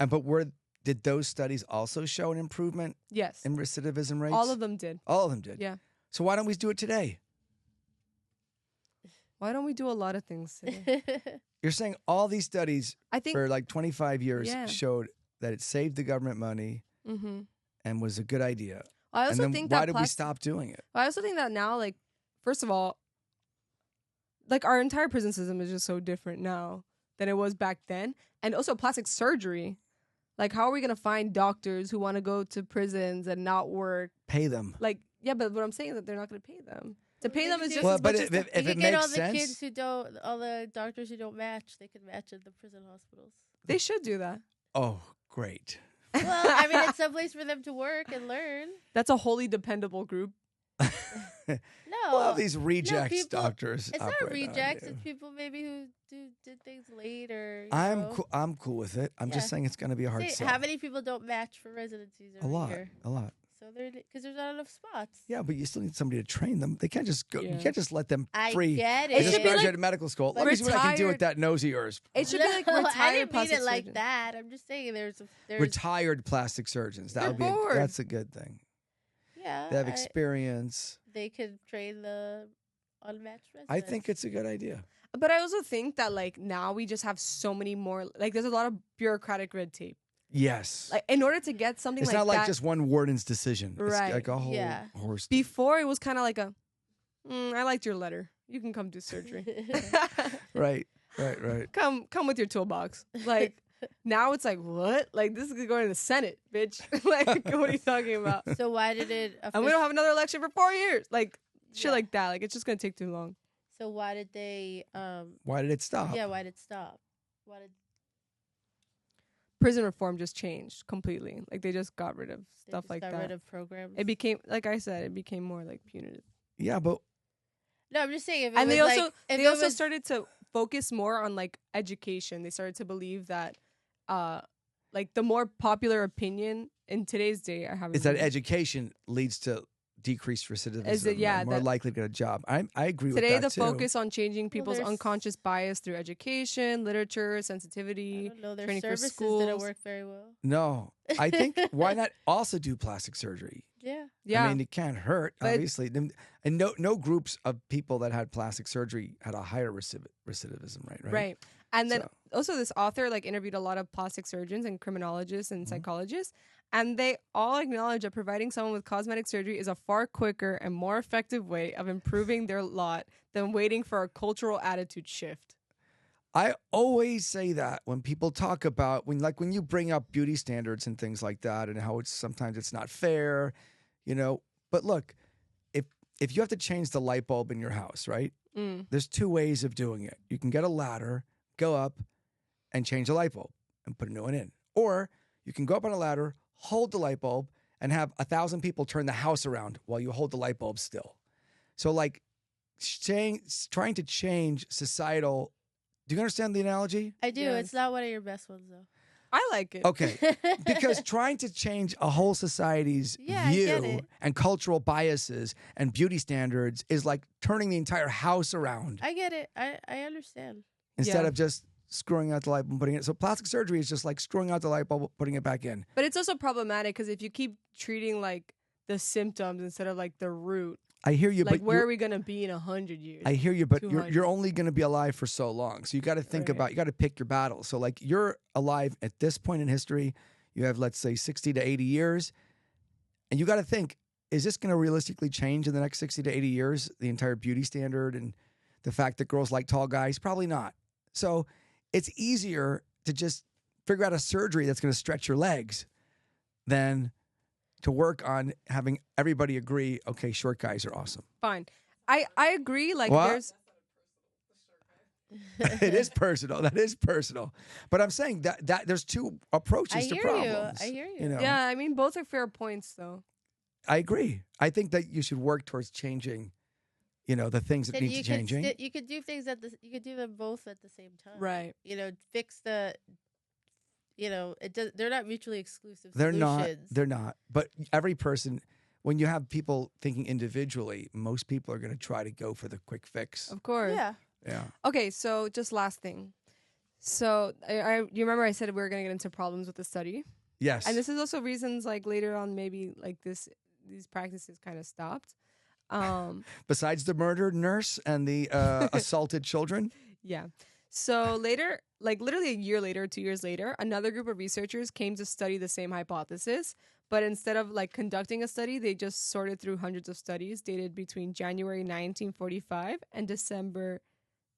But did those studies also show an improvement Yes. in recidivism rates? All of them did. All of them did. Yeah. So why don't we do it today? Why don't we do a lot of things today? You're saying all these studies I think. for like 25 years Yeah. showed that it saved the government money Mm-hmm. and was a good idea. I And also then think why that did we stop doing it? I also think that now, like, first of all, like our entire prison system is just so different now than it was back then, and also plastic surgery. Like, how are we gonna find doctors who want to go to prisons and not work? Pay them. Like, yeah, but what I'm saying is that they're not gonna pay them. To pay them is just Well, as but much as if to- it You can get makes all the sense, kids who don't, all the doctors who don't match, they can match at the prison hospitals. they should do that. oh, great. Well, I mean, it's someplace for them to work and learn. That's a wholly dependable group. No, Well, these rejects people- doctors. it's not operate on rejects. you. It's people maybe who did things later. I'm cool with it. I'm just Yeah. saying it's going to be a hard See, sell. how many people don't match for residencies a every lot, year? a lot. So they're because there's not enough spots. Yeah, but you still need somebody to train them. They can't just go. You Yeah. can't just let them I free. get They it. just should be like graduated medical school. Let me see what I can do with retired- that nose of yours. It should be like No, retired I didn't mean plastic it like surgeon. that. I'm just saying there's Retired plastic surgeons. That They're would be. bored. That's a good thing. yeah. They have experience. They could train the unmatched residents. I think it's a good idea. But I also think that like now we just have so many more. Like there's a lot of bureaucratic red tape. Yes. Like in order to get something It's like not like that, just one warden's decision. Right. It's like a whole Yeah. horse. before it was kind of like a, I liked your letter. You can come do surgery. Right. Right. come with your toolbox. Like now it's like what? Like this is going to the Senate, bitch. Like what are you talking about? So why did it? And we don't have another election for 4 years. Like shit Yeah. like that. Like it's just gonna take too long. So why did they? Why did it stop? Yeah, why did it stop? Why did Prison reform just changed completely. Like they just got rid of they stuff just like got that. rid of programs? It became, like I said, it became more like punitive. Yeah, but No, I'm just saying. If it And was they also like, if they it also was- started to focus more on like education. They started to believe that like the more popular opinion in today's day, I haven't it's that really- education leads to decreased recidivism. Is it- yeah, and more that- likely to get a job. I agree Today with that the too. focus on changing people's there's- unconscious bias through education, literature, I sensitivity. don't know. Their training for services schools. didn't work very well. No, I think why not also do plastic surgery? Yeah. Yeah. I mean, it can't hurt, But- obviously. And no groups of people that had plastic surgery had a higher recidivism rate, right? Right. And then So- also this author like interviewed a lot of plastic surgeons and criminologists and Mhm. psychologists, and they all acknowledge that providing someone with cosmetic surgery is a far quicker and more effective way of improving their lot than waiting for a cultural attitude shift. I always say that when people talk about when you bring up beauty standards and things like that and how sometimes it's not fair, But look, if you have to change the light bulb in your house, right? Mm. There's two ways of doing it. You can get a ladder, go up, and change the light bulb and put a new one in. Or you can go up on a ladder, hold the light bulb, and have 1,000 people turn the house around while you hold the light bulb still. So like trying to change societal. Do you understand the analogy? I do. Yes. It's not one of your best ones, though. I like it. Okay. Because trying to change a whole society's Yeah, I get view it. and cultural biases and beauty standards is like turning the entire house around I get it. I understand. instead Yeah. of just screwing out the light bulb and putting it. So plastic surgery is just like screwing out the light bulb, putting it back in. But it's also problematic because if you keep treating like the symptoms instead of like the root, I hear you, like but where you're- are we gonna be in 100 years? I hear you, but 200. you're only going to be alive for so long. So you got to think Right. about, you got to pick your battles. So like you're alive at this point in history, you have, let's say 60 to 80 years. And you got to think, is this going to realistically change in the next 60 to 80 years? The entire beauty standard and the fact that girls like tall guys? Probably not. So it's easier to just figure out a surgery that's going to stretch your legs than to work on having everybody agree, okay, short guys are awesome. Fine. I agree. Like What? there's It is personal. That is personal. But I'm saying that there's two approaches I to hear problems. you. I hear you. know? yeah. I mean, both are fair points though. I agree. I think that you should work towards changing, the things that Then need you to changing. you could do things you could do them both at the same time. Right. Fix the. It does. They're not mutually exclusive. They're not. solutions. They're not. But every person, when you have people thinking individually, most people are going to try to go for the quick fix. Of course. Yeah. Yeah. Okay, so just last thing. So you remember I said we were gonna get into problems with the study, Yes. and this is also reasons like later on maybe like these practices kind of stopped. Besides the murdered nurse and the assaulted children. Yeah. So later, like literally a year later, 2 years later, another group of researchers came to study the same hypothesis. But instead of like conducting a study, they just sorted through hundreds of studies dated between January 1945 and December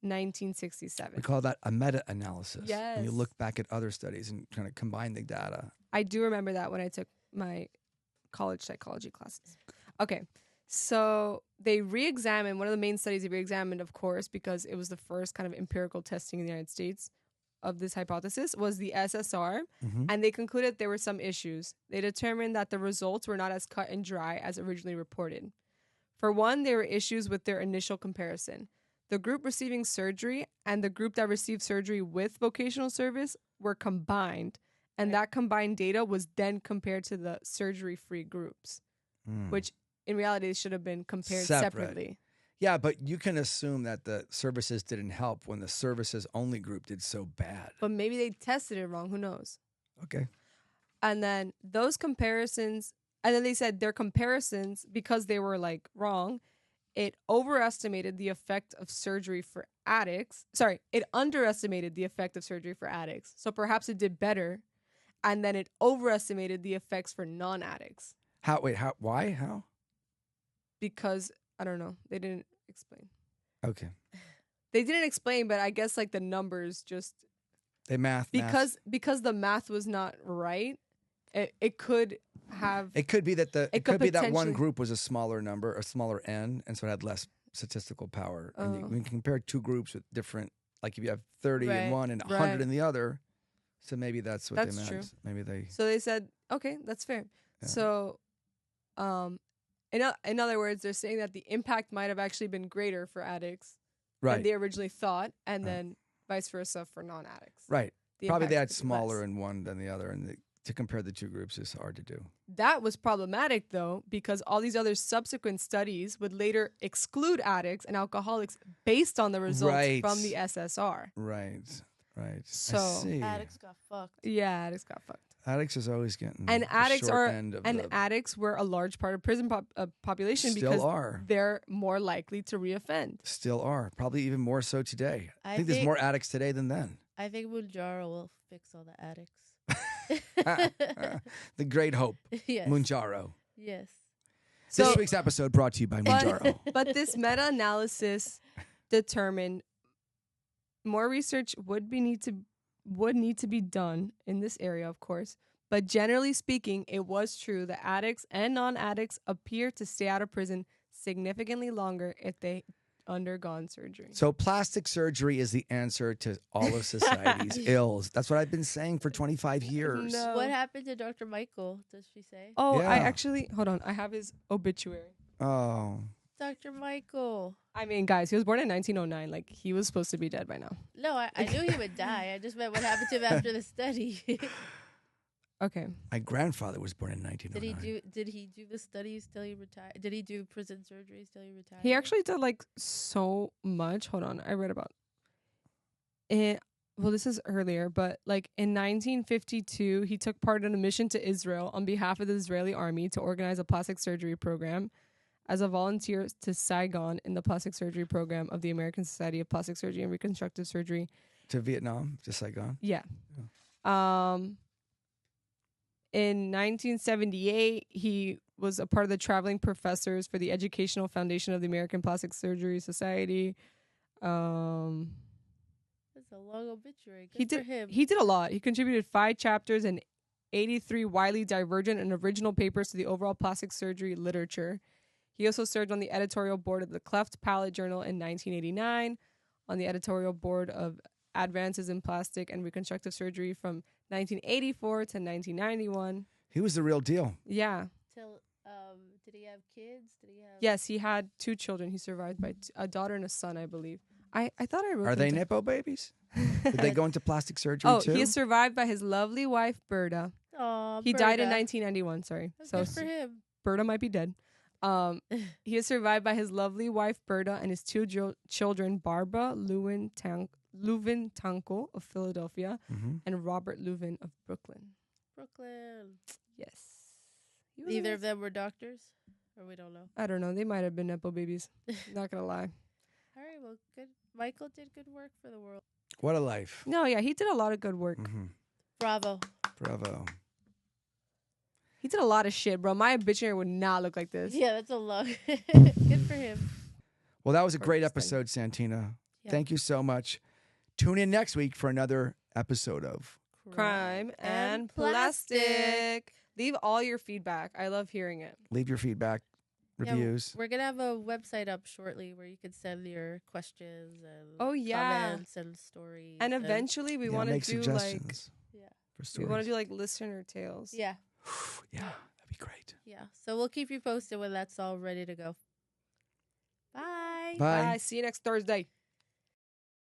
1967. We call that a meta-analysis. Yes. And you look back at other studies and kind of combine the data. I do remember that when I took my college psychology classes. Okay. So they re-examined, one of the main studies they re-examined, of course, because it was the first kind of empirical testing in the United States of this hypothesis, was the SSR. Mhm. And they concluded there were some issues. They determined that the results were not as cut and dry as originally reported. For one, there were issues with their initial comparison. The group receiving surgery and the group that received surgery with vocational service were combined, and Right. that combined data was then compared to the surgery-free groups, which in reality should have been compared Separate. separately. Yeah, but you can assume that the services didn't help when the services only group did so bad. But maybe they tested it wrong. Who knows? Okay. And then those comparisons, and then they said their comparisons, because they were like wrong, it overestimated the effect of surgery for addicts. Sorry, it underestimated the effect of surgery for addicts. So perhaps it did better. And then it overestimated the effects for non-addicts Why? How? because, I don't know, they didn't explain. Okay. They didn't explain, but I guess like the numbers just, They math. because the math was not right, it could have. It could be that It could that one potentially- group was a smaller number, a smaller n, and so it had less statistical power. And you Oh. can compare two groups with different, like if you have 30 in Right. one and 100 Right. in the other. So maybe that's what That's they meant. true. Maybe they. So they said, okay, that's fair. Yeah. So, in other words, they're saying that the impact might have actually been greater for addicts than Right. they originally thought, and Right. then vice versa for non-addicts. Right. The Probably they impact had could be smaller less. in one than the other, and to compare the two groups is hard to do. That was problematic, though, because all these other subsequent studies would later exclude addicts and alcoholics based on the results Right. from the SSR. Right. Right. So- I see. Addicts got fucked. Yeah, addicts got fucked. Addicts is always getting And the addicts short are end of and the, addicts were a large part of prison population still because are. they're more likely to reoffend. Still are. Probably even more so today. I think there's think- more addicts today than then. I think Munjaro will fix all the addicts. The Great Hope. Yes. Munjaro. Yes. So- This week's episode brought to you by Munjaro. But this meta-analysis determined more research would need to be done in this area, of course. But generally speaking, it was true that addicts and non-addicts appear to stay out of prison significantly longer if they undergone surgery. So plastic surgery is the answer to all of society's ills. That's what I've been saying for 25 years. No. What happened to Dr. Michael? Does she say? Oh, I Yeah. actually hold on. I have his obituary. Oh. Dr. Michael. I mean, guys, he was born in 1909. Like, he was supposed to be dead by now. No, I knew he would die. I just meant what happened to him after the study. Okay. My grandfather was born in 1909. Did he do the studies till he retired? Did he do prison surgeries till he retired? He actually did like so much. Hold on, I read about it. Well, this is earlier, but like in 1952, he took part in a mission to Israel on behalf of the Israeli army to organize a plastic surgery program as a volunteer to Saigon in the plastic surgery program of the American Society of Plastic Surgery and Reconstructive Surgery. To Vietnam, to Saigon. Yeah. In 1978, he was a part of the traveling professors for the Educational Foundation of the American Plastic Surgery Society. That's a long obituary. Good He for did. him. He did a lot. He contributed 5 chapters and 83 widely divergent and original papers to the overall plastic surgery literature. He also served on the editorial board of the Cleft Palate Journal in 1989, on the editorial board of Advances in Plastic and Reconstructive Surgery from 1984 to 1991. He was the real deal. Yeah. Did he have kids? Did he have? Yes, he had 2 children. He survived by a daughter and a son, I believe. I thought I wrote Are them they down. Nippo babies? Did they go into plastic surgery Oh, too? he is survived by his lovely wife, Berta. Aw, He died in Berta. 1991, sorry. That's So good for him. Berta might be dead. He is survived by his lovely wife, Berta, and his 2 children, Barbara Lewin Tanko of Philadelphia Mhm. and Robert Lewin of Brooklyn. Brooklyn. Yes. He was Neither of amazing. them were doctors, or we don't know. I don't know. They might have been Nepo babies. Not going to lie. All right, well, good. Michael did good work for the world. What a life. No, yeah, he did a lot of good work. Mhm. Bravo. Bravo. He did a lot of shit, bro. My obituary would not look like this. Yeah, that's a long. Good for him. Well, that was a great Gorgeous episode, Santina. Yeah. Thank you so much. Tune in next week for another episode of Crime and plastic. Leave all your feedback. I love hearing it. Leave Your Feedback, Yeah, reviews. we're gonna have a website up shortly where you can send your questions and Oh, yeah. comments and stories. And eventually we Yeah, want to make do like suggestions yeah, for we stories. want to do like listener tales. yeah, Yeah, that'd be great. yeah. So we'll keep you posted when that's all ready to go. Bye. Bye. See you next Thursday.